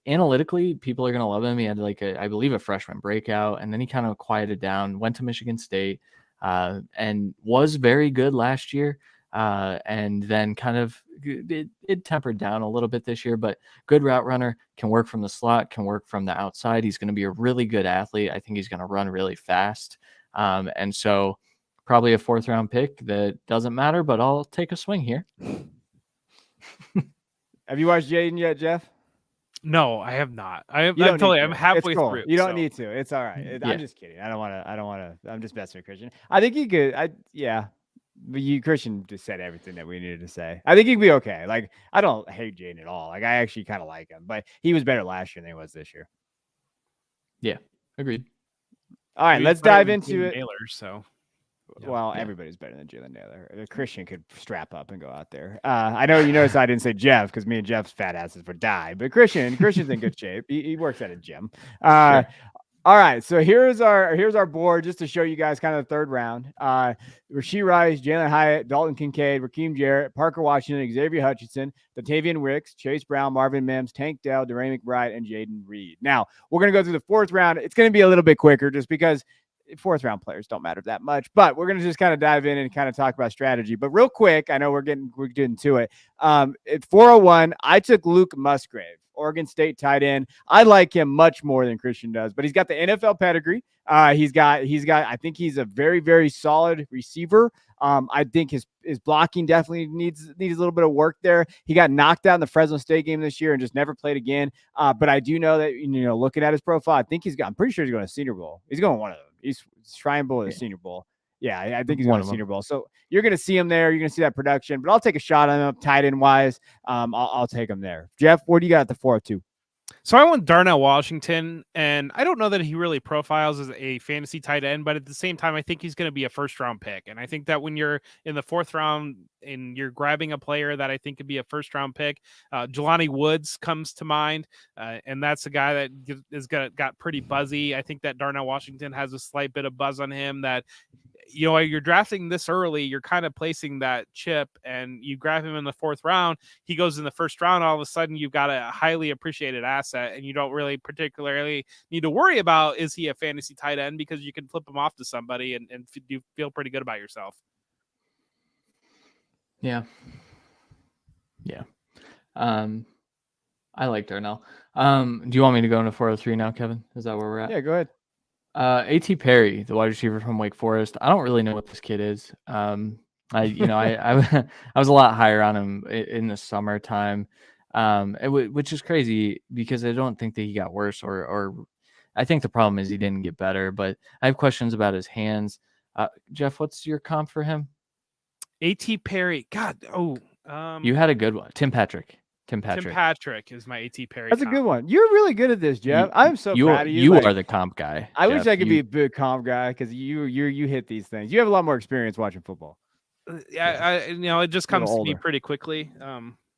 Analytically, people are going to love him. He had I believe a freshman breakout, and then he kind of quieted down, went to Michigan State, and was very good last year. And then kind of it tempered down a little bit this year, but good route runner, can work from the slot, can work from the outside. He's going to be a really good athlete. I think he's going to run really fast. And so probably a 4th round pick that doesn't matter, but I'll take a swing here. Have you watched Jayden yet, Jeff? No, I have not. I'm halfway cool. through. You don't need to. It's all right. I'm just kidding. I don't want to. I'm just messing with Christian. I think he could. But Christian just said everything that we needed to say. I think he'd be okay. I don't hate Jayden at all. I actually kind of like him, but he was better last year than he was this year. Yeah, agreed. All right, let's dive into it. So, everybody's better than Jalen Naylor. Christian could strap up and go out there. I know you noticed I didn't say Jeff because me and Jeff's fat asses would die, but Christian's in good shape. He works at a gym. Sure. All right, so here's our board just to show you guys kind of the third round. Rashee Rice, Jalen Hyatt, Dalton Kincaid, Raheem Jarrett, Parker Washington, Xavier Hutchinson, Dotavian Wicks, Chase Brown, Marvin Mims, Tank Dell, DeRay McBride, and Jayden Reed. Now, we're going to go through the 4th round. It's going to be a little bit quicker just because 4th round players don't matter that much, but we're going to just kind of dive in and kind of talk about strategy. But real quick, I know we're getting to it. At 401, I took Luke Musgrave, Oregon State tight end. I like him much more than Christian does, but he's got the NFL pedigree. He's got, I think he's a very, very solid receiver. I think his blocking definitely needs a little bit of work there. He got knocked out in the Fresno State game this year and just never played again. But I do know that, looking at his profile, I'm pretty sure he's going to Senior Bowl. He's going to one of them. He's Shrine Bowl or Senior Bowl. Yeah, I think he's going to Senior Bowl. So you're going to see him there. You're going to see that production, but I'll take a shot on him tight end wise. I'll take him there. Jeff, what do you got at the 402? So I went Darnell Washington, and I don't know that he really profiles as a fantasy tight end, but at the same time, I think he's going to be a 1st round pick. And I think that when you're in the 4th round and you're grabbing a player that I think could be a 1st round pick, Jelani Woods comes to mind. And that's a guy that got pretty buzzy. I think that Darnell Washington has a slight bit of buzz on him that, you're drafting this early, you're kind of placing that chip, and you grab him in the 4th round. He goes in the 1st round. All of a sudden, you've got a highly appreciated asset, and you don't really particularly need to worry about, is he a fantasy tight end, because you can flip him off to somebody and you feel pretty good about yourself. Yeah. I like Darnell. Do you want me to go into 403 now, Kevin? Is that where we're at? Yeah, go ahead. A.T. Perry, the wide receiver from Wake Forest. I don't really know what this kid is. I was a lot higher on him in the summertime, which is crazy because I don't think that he got worse or I think the problem is he didn't get better, but I have questions about his hands. Jeff, what's your comp for him? A.T. Perry. God, You had a good one. Tim Patrick is my A.T. Perry. That's a good one. You're really good at this, Jeff. I'm so proud of you. You are the comp guy. I Jeff. wish I could be a big comp guy because you hit these things. You have a lot more experience watching football. It just comes to me pretty quickly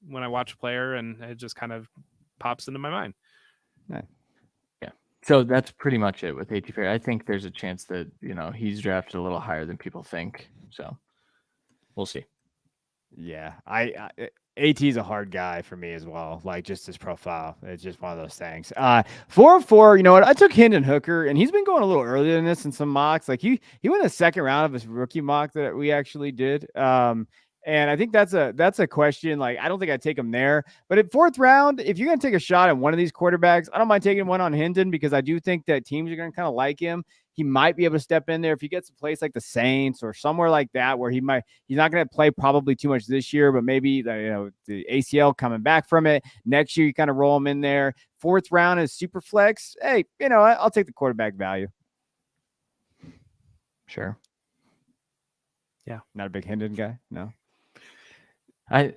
when I watch a player, and it just kind of pops into my mind. Nice. Yeah. So that's pretty much it with A.T. Perry. I think there's a chance that he's drafted a little higher than people think. So we'll see. Yeah, AT is a hard guy for me as well. Like just his profile, it's just one of those things. 4-4. You know what? I took Hendon Hooker, and he's been going a little earlier than this in some mocks. Like he went the second round of his rookie mock that we actually did. And I think that's a question. Like I don't think I'd take him there, but at 4th round, if you're gonna take a shot at one of these quarterbacks, I don't mind taking one on Hendon because I do think that teams are gonna kind of like him. He might be able to step in there if he gets a place like the Saints or somewhere like that where he's not going to play probably too much this year, but maybe the ACL coming back from it next year, you kind of roll him in there. 4th round is super flex. Hey, I'll take the quarterback value. Sure. Yeah. Not a big Hendon guy. No. I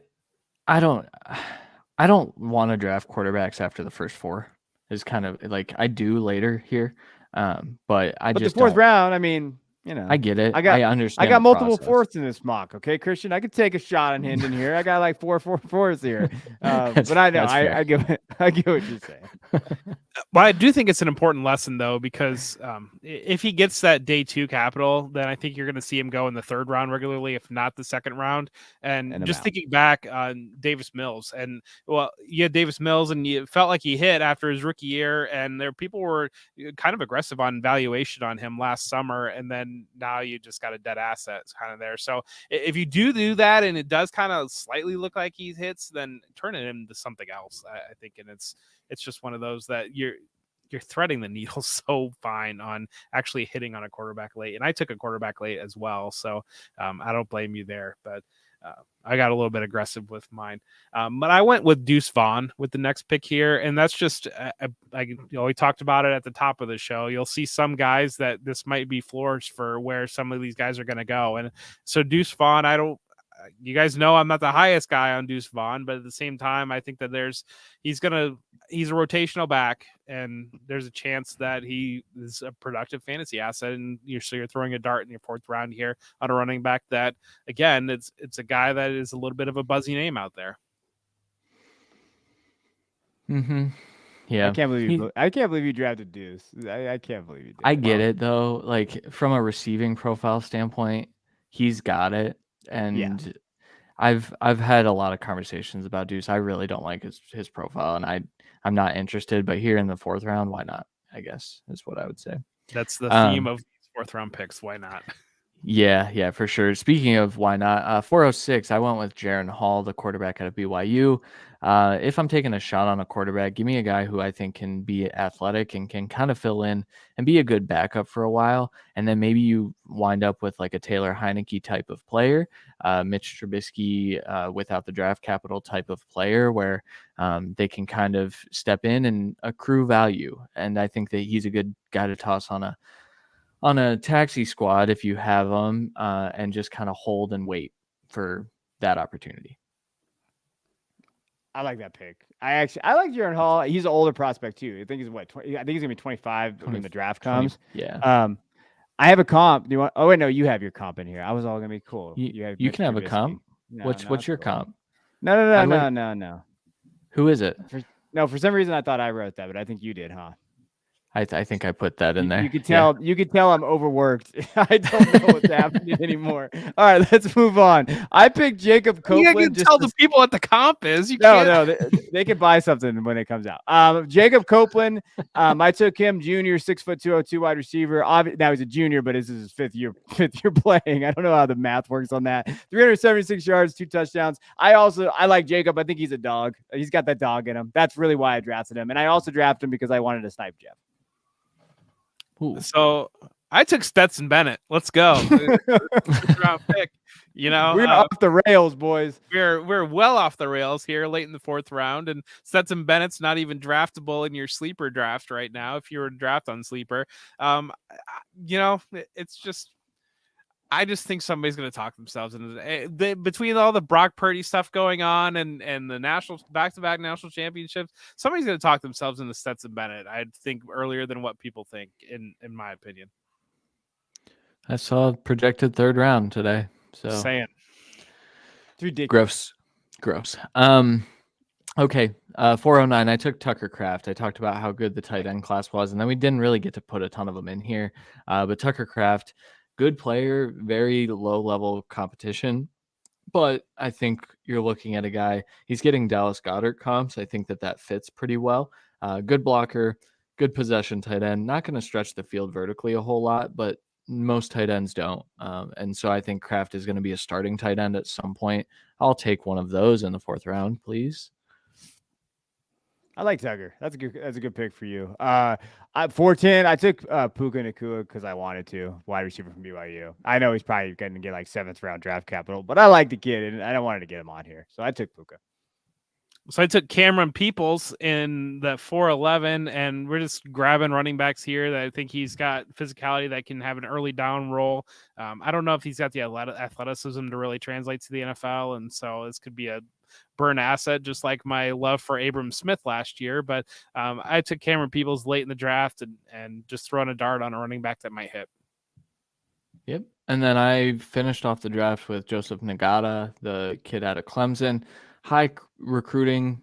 don't want to draft quarterbacks after the first 4. Is kind of like I do later here. But just the 4th round, I mean, I get it. I understand. I got multiple 4ths in this mock. Okay, Christian, I could take a shot on Hendon here. I got like 4-4-4s here. But I know I get what you're saying. Well, I do think it's an important lesson though, because if he gets that day 2 capital, then I think you're going to see him go in the 3rd round regularly, if not the 2nd round. And just thinking back on Davis Mills, and you had Davis Mills, and you felt like he hit after his rookie year, and people were kind of aggressive on valuation on him last summer, and then now you just got a dead asset kind of there. So if you do that, and it does kind of slightly look like he hits, then turn it into something else. I think, and it's just one of those that you're threading the needle so fine on actually hitting on a quarterback late. And I took a quarterback late as well. So I don't blame you there, but I got a little bit aggressive with mine. But I went with Deuce Vaughn with the next pick here. And that's just, we talked about it at the top of the show. You'll see some guys that this might be floors for where some of these guys are going to go. And so Deuce Vaughn, you guys know I'm not the highest guy on Deuce Vaughn, but at the same time, I think that he's a rotational back, and there's a chance that he is a productive fantasy asset. And you're throwing a dart in your 4th round here on a running back that, again, it's a guy that is a little bit of a buzzy name out there. Mm-hmm. Yeah. I can't believe you drafted Deuce. I can't believe you did. I get it though. Like from a receiving profile standpoint, he's got it. And I've had a lot of conversations about Deuce. I really don't like his profile, and I'm not interested. But here in the 4th round, why not? I guess is what I would say. That's the theme of 4th round picks. Why not? Yeah, for sure. Speaking of why not, 406, I went with Jaron Hall, the quarterback out of BYU. If I'm taking a shot on a quarterback, give me a guy who I think can be athletic and can kind of fill in and be a good backup for a while. And then maybe you wind up with like a Taylor Heineke type of player, Mitch Trubisky without the draft capital type of player where they can kind of step in and accrue value. And I think that he's a good guy to toss on a taxi squad if you have them and just kind of hold and wait for that opportunity. I like that pick. I like Jaron Hall. He's an older prospect too. I think he's 20, I think he's gonna be 25 when the draft comes. 20, yeah. I have a comp. Do you want? Oh wait, no, you have your comp in here. I was all gonna be cool. You can have a comp. No, what's your comp? No. Who is it? For some reason I thought I wrote that, but I think you did, huh? I think I put that in there. You could tell. Yeah. You could tell I'm overworked. I don't know what's happening anymore. All right, let's move on. I picked Jacob Copeland. You can tell the people what the comp is. No, they can buy something when it comes out. Jacob Copeland. I took him, junior, 6'2", 202 wide receiver. Now he's a junior, but this is his fifth year playing. I don't know how the math works on that. 376 yards, 2 touchdowns. I like Jacob. I think he's a dog. He's got that dog in him. That's really why I drafted him, and I also drafted him because I wanted to snipe Jeff. Ooh. So I took Stetson Bennett. Let's go. Round pick. You know, we're off the rails, boys. We're well off the rails here late in the 4th round, and Stetson Bennett's not even draftable in your sleeper draft right now if you were to draft on sleeper. You know, it's just I just think somebody's going to talk themselves into between all the Brock Purdy stuff going on and the national back-to-back national championships. Somebody's going to talk themselves into Stetson Bennett. I think earlier than what people think, in my opinion. I saw projected 3rd round today. So saying. It's ridiculous. Gross. Okay. 409. I took Tucker Kraft. I talked about how good the tight end class was, and then we didn't really get to put a ton of them in here. But Tucker Kraft, good player, very low level competition. But I think you're looking at a guy, he's getting Dallas Goedert comps. I think that fits pretty well. Good blocker, good possession tight end. Not going to stretch the field vertically a whole lot, but most tight ends don't. And so I think Kraft is going to be a starting tight end at some point. I'll take one of those in the 4th round, please. I like Tucker. That's a good pick for you. 410. I took Puka Nacua because I wanted to. Wide receiver from BYU. I know he's probably going to get like 7th round draft capital, but I like the kid and I don't wanted to get him on here, so I took Puka. So I took Cameron Peoples in the 411, and we're just grabbing running backs here that I think he's got physicality that can have an early down role. I don't know if he's got the athleticism to really translate to the NFL, and so this could be a burn asset, just like my love for Abram Smith last year. But I took Cameron Peoples late in the draft and just throwing a dart on a running back that might hit. Yep. And then I finished off the draft with Joseph Nagata, the kid out of Clemson. High recruiting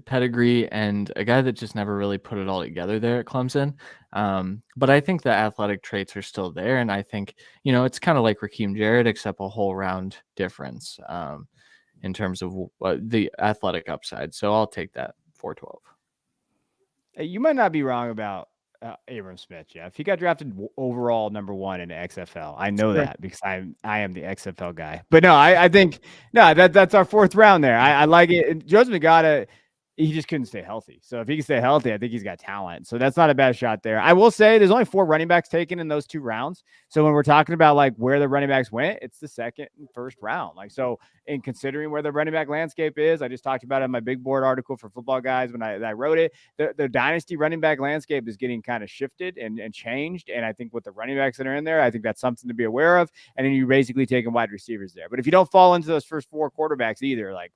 pedigree and a guy that just never really put it all together there at Clemson. But I think the athletic traits are still there. And I think, it's kind of like Raheem Jarrett, except a whole round difference in terms of the athletic upside. So I'll take that 412. Hey, you might not be wrong about Abram Smith, Jeff. He got drafted overall number 1 in the XFL. I know that because I am the XFL guy. But no, I think that's our 4th round there. I like it. And Joseph Nagata, he just couldn't stay healthy. So if he can stay healthy, I think he's got talent. So that's not a bad shot there. I will say there's only 4 running backs taken in those 2 rounds. So when we're talking about like where the running backs went, it's the 2nd and 1st round. Like, so in considering where the running back landscape is, I just talked about it in my big board article for Footballguys when I wrote it. The dynasty running back landscape is getting kind of shifted and changed. And I think with the running backs that are in there, I think that's something to be aware of. And then you're basically taking wide receivers there. But if you don't fall into those first 4 quarterbacks either, like,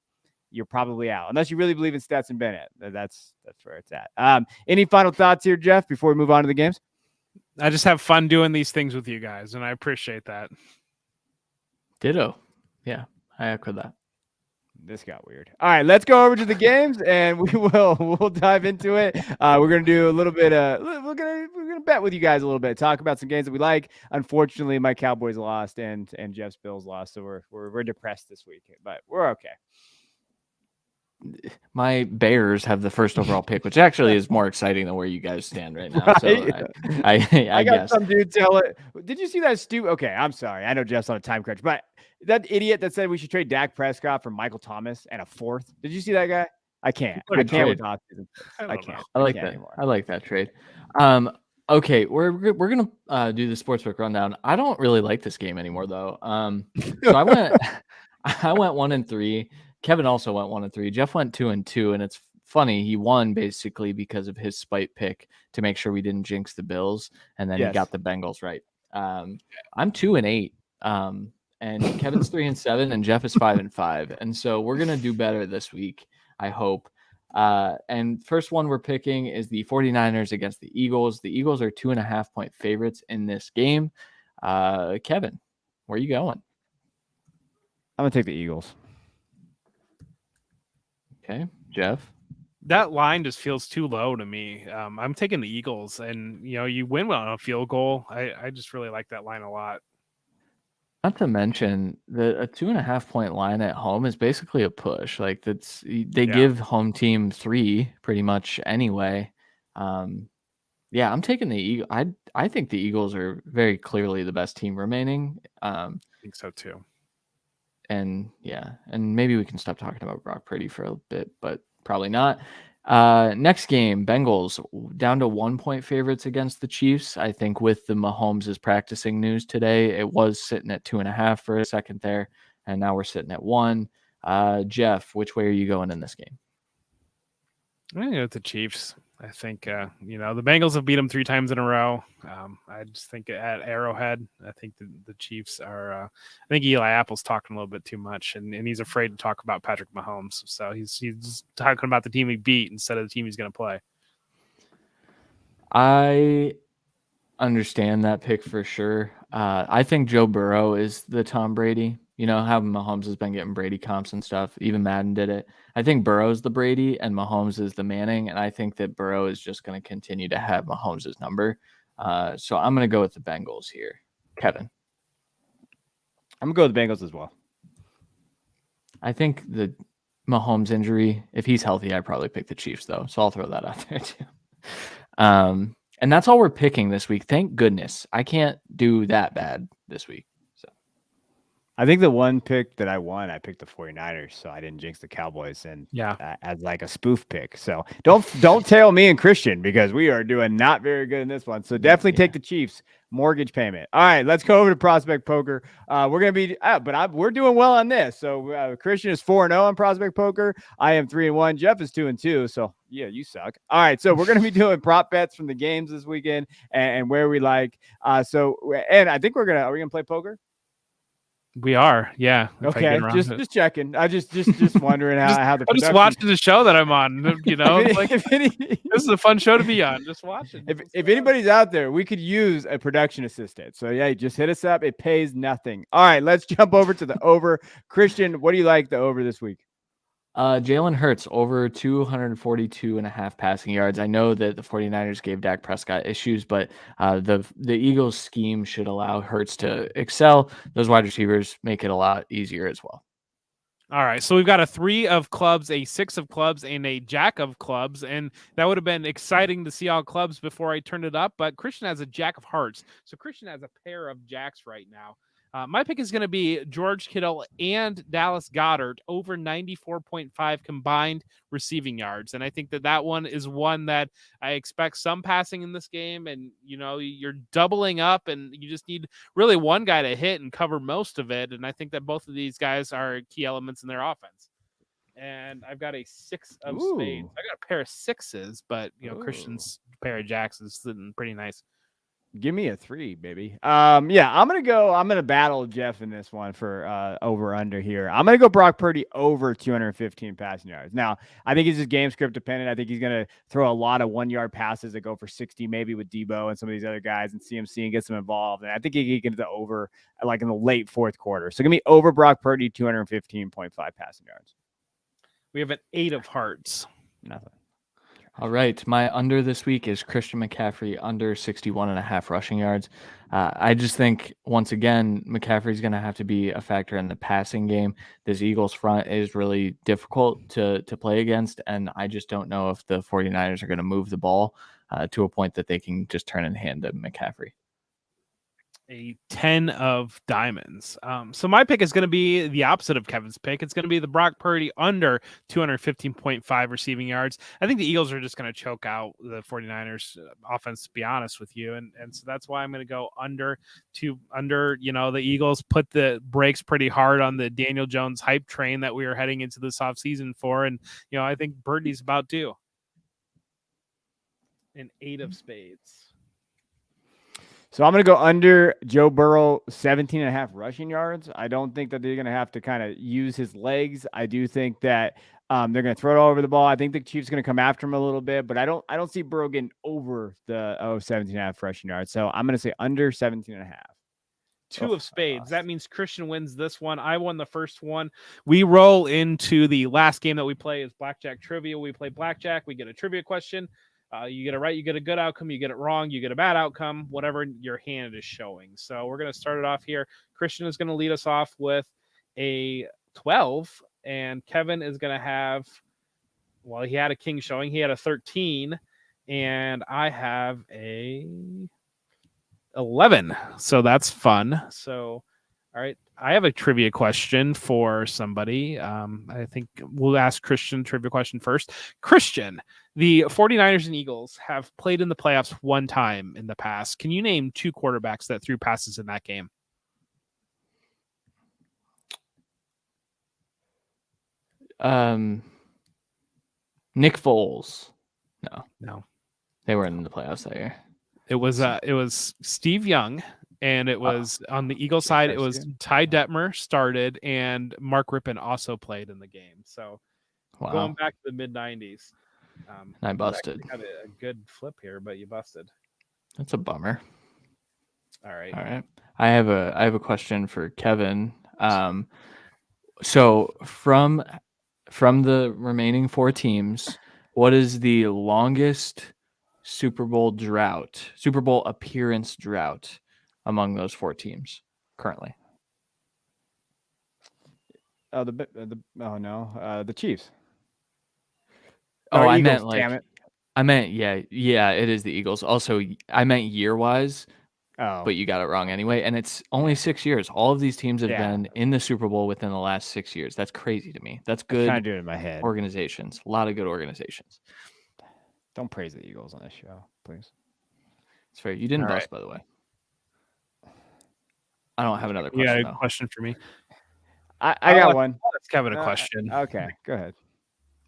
you're probably out unless you really believe in Stetson Bennett. That's where it's at. Any final thoughts here, Jeff, before we move on to the games? I just have fun doing these things with you guys, and I appreciate that. Ditto. Yeah, I echo that. This got weird. All right, let's go over to the games, and we'll dive into it. We're gonna do a little bit. We're gonna bet with you guys a little bit. Talk about some games that we like. Unfortunately, my Cowboys lost, and Jeff's Bills lost, so we're depressed this week, but we're okay. My Bears have the 1st overall pick, which actually is more exciting than where you guys stand right now. So I got guess. Some dude tell it. Did you see that stupid? Okay, I'm sorry. I know Jeff's on a time crunch, but that idiot that said we should trade Dak Prescott for Michael Thomas and a 4th. Did you see that guy? I can't. I can't with offseason. I can't. I like that. Anymore. I like that trade. Okay, we're gonna do the Sportsbook Rundown. I don't really like this game anymore though. So I went 1-3. Kevin also went 1-3. Jeff went 2-2, and it's funny. He won basically because of his spite pick to make sure we didn't jinx the Bills, and then he got the Bengals right. I'm 2-8, and Kevin's 3-7, and Jeff is 5-5, and so we're gonna do better this week, I hope. And first one we're picking is the 49ers against the Eagles. The Eagles are 2.5-point favorites in this game. Kevin, where are you going? I'm gonna take the Eagles. Okay, Jeff. That line just feels too low to me. I'm taking the Eagles, and you win on a field goal. I just really like that line a lot. Not to mention a 2.5-point line at home is basically a push. Like they give home team 3 pretty much anyway. I'm taking the Eagles. I think the Eagles are very clearly the best team remaining. I think so too. And maybe we can stop talking about Brock Purdy for a bit, but probably not. Next game, Bengals down to 1-point favorites against the Chiefs. I think with the Mahomes is practicing news today, it was sitting at 2.5 for a second there, and now we're sitting at 1. Jeff, which way are you going in this game? I'm going to go with the Chiefs. I think, the Bengals have beat them 3 times in a row. I just think at Arrowhead, I think the Chiefs are, I think Eli Apple's talking a little bit too much, and he's afraid to talk about Patrick Mahomes. So he's talking about the team he beat instead of the team he's going to play. I understand that pick for sure. I think Joe Burrow is the Tom Brady. You know how Mahomes has been getting Brady comps and stuff. Even Madden did it. I think Burrow's the Brady and Mahomes is the Manning, and I think that Burrow is just going to continue to have Mahomes' number. So I'm going to go with the Bengals here. Kevin. I'm going to go with the Bengals as well. I think the Mahomes injury, if he's healthy, I'd probably pick the Chiefs, though. So I'll throw that out there, too. And that's all we're picking this week. Thank goodness. I can't do that bad this week. So I think the one pick that I won, I picked the 49ers, so I didn't jinx the Cowboys and as like a spoof pick. So don't tail me and Christian because we are doing not very good in this one. So definitely take the Chiefs. Mortgage payment. All right, let's go over to Prospect Poker. We're gonna be, we're doing well on this. So Christian is 4-0 on Prospect Poker. I am 3-1. Jeff is 2-2. So yeah, you suck. All right, so we're gonna be doing prop bets from the games this weekend and where we like. And I think are we gonna play poker? We are, yeah. Okay, just checking. I just wondering how the I'm just watching the show that I'm on. This is a fun show to be on. Just watching. If anybody's out there, we could use a production assistant. So yeah, just hit us up. It pays nothing. All right, let's jump over to the over. Christian, what do you like the over this week? Jalen Hurts over 242.5 passing yards. I know that the 49ers gave Dak Prescott issues, but the Eagles scheme should allow Hurts to excel. Those wide receivers make it a lot easier as well. All right, so we've got a 3 of clubs, a 6 of clubs, and a jack of clubs, and that would have been exciting to see all clubs before I turned it up, but Christian has a jack of hearts, so Christian has a pair of jacks right now. My pick is going to be George Kittle and Dallas Goedert over 94.5 combined receiving yards. And I think that one is one that I expect some passing in this game. And, you're doubling up and you just need really one guy to hit and cover most of it. And I think that both of these guys are key elements in their offense. And I've got a 6 of spades. I got a pair of 6s, but, Christian's pair of jacks is sitting pretty nice. Give me a 3, baby. I'm gonna battle Jeff in this one for over under here. I'm gonna go Brock Purdy over 215 passing yards. Now, I think he's just game script dependent. I think he's gonna throw a lot of 1-yard passes that go for 60, maybe with Debo and some of these other guys and CMC and get them involved. And I think he can get the over like in the late fourth quarter. So give me over Brock Purdy 215.5 passing yards. We have an 8 of hearts. Nothing. All right. My under this week is Christian McCaffrey under 61.5 rushing yards. I just think, once again, McCaffrey's going to have to be a factor in the passing game. This Eagles front is really difficult to play against, and I just don't know if the 49ers are going to move the ball to a point that they can just turn and hand to McCaffrey. A 10 of diamonds. So my pick is going to be the opposite of Kevin's pick. It's going to be the Brock Purdy under 215.5 receiving yards. I think the Eagles are just going to choke out the 49ers offense, to be honest with you. And so that's why I'm going to go under. The Eagles put the brakes pretty hard on the Daniel Jones hype train that we are heading into this offseason for. And, I think Purdy's about due. An 8 of spades. So I'm going to go under Joe Burrow 17.5 rushing yards. I don't think that they're going to have to kind of use his legs. I do think that they're going to throw it all over the ball. I think the Chiefs are going to come after him a little bit, but I don't see Burrow getting over the 17.5 rushing yards. So I'm going to say under 17.5. 2 of spades. That means Christian wins this one. I won the first one. We roll into the last game that we play is Blackjack Trivia. We play Blackjack. We get a trivia question. You get it right, you get a good outcome. You get it wrong, you get a bad outcome, whatever your hand is showing. So we're going to start it off here. Christian is going to lead us off with a 12, and Kevin is going to have, he had a king showing. He had a 13, and I have a 11. So that's fun. So All right. I have a trivia question for somebody. I think we'll ask Christian trivia question first. Christian, the 49ers and Eagles have played in the playoffs one time in the past. Can you name 2 quarterbacks that threw passes in that game? Nick Foles. No. They were in the playoffs that year. It was Steve Young, and it was on the Eagle side. It was Ty Detmer started, and Mark Rippon also played in the game. So going back to the mid-90s. I busted. Had a good flip here, but you busted. That's a bummer. All right. I have a question for Kevin. So from the remaining 4 teams, what is the longest Super Bowl appearance drought among those 4 teams currently? The Chiefs. I Eagles, meant it is the Eagles. Also, I meant year-wise. Oh. But you got it wrong anyway. And it's only 6 years. All of these teams have been in the Super Bowl within the last 6 years. That's crazy to me. That's good. I'm trying to do it in my head. Organizations. A lot of good organizations. Don't praise the Eagles on this show, please. It's fair. You didn't bust, by the way. I don't have another question. Yeah, question for me. I got one. Let's Kevin a question. Okay, go ahead.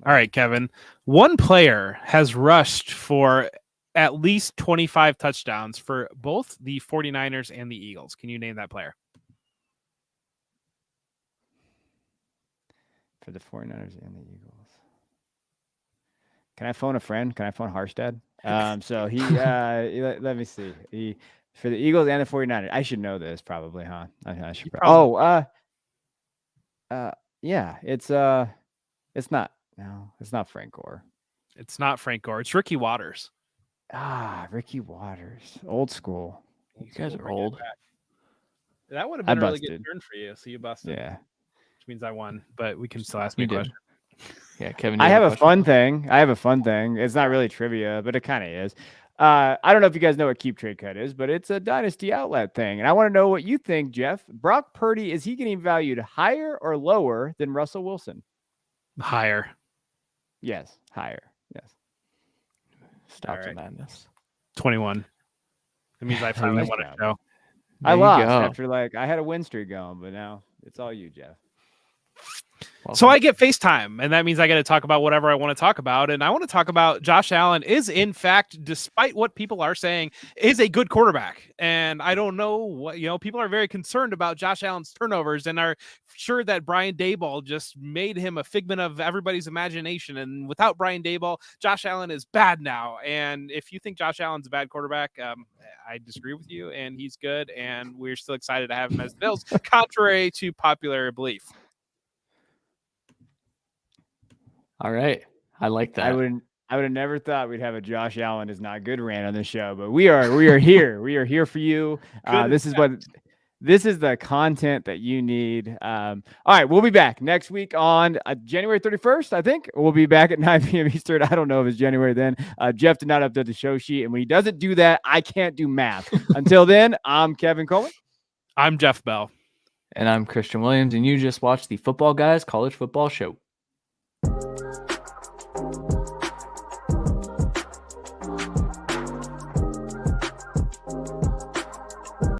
All right, Kevin. One player has rushed for at least 25 touchdowns for both the 49ers and the Eagles. Can you name that player? For the 49ers and the Eagles. Can I phone a friend? Can I phone Harstad? So he let me see. He for the Eagles and the 49ers. I should know this probably, huh? I should yeah, it's not Frank Gore. It's not Frank Gore. It's Ricky Waters. Ricky Waters. Old school. You guys are old. That would have been a really good turn for you. So you busted. Yeah. Which means I won, but we can still ask me a question. Yeah, Kevin. I have a fun thing. It's not really trivia, but it kind of is. I don't know if you guys know what Keep Trade Cut is, but it's a Dynasty outlet thing. And I want to know what you think, Jeff. Brock Purdy, is he getting valued higher or lower than Russell Wilson? Higher. Yes, higher. Yes. Stop the madness. 21. That means I finally won a show. I lost after I had a win streak going, but now it's all you, Jeff. So I get FaceTime, and that means I got to talk about whatever I want to talk about. And I want to talk about Josh Allen is, in fact, despite what people are saying, is a good quarterback. And I don't know what, people are very concerned about Josh Allen's turnovers and are sure that Brian Daboll just made him a figment of everybody's imagination. And without Brian Daboll, Josh Allen is bad now. And if you think Josh Allen's a bad quarterback, I disagree with you, and he's good. And we're still excited to have him as the Bills, contrary to popular belief. All right. I like that. I would have never thought we'd have a Josh Allen is not good rant on the show, but we are here. We are here for you. This is the content that you need. All right, we'll be back next week on January 31st, I think. We'll be back at 9 p.m. Eastern. I don't know if it's January then. Jeff did not update the show sheet, and when he doesn't do that, I can't do math. Until then, I'm Kevin Coleman. I'm Jeff Bell. And I'm Christian Williams, and you just watched the Football Guys College Football Show.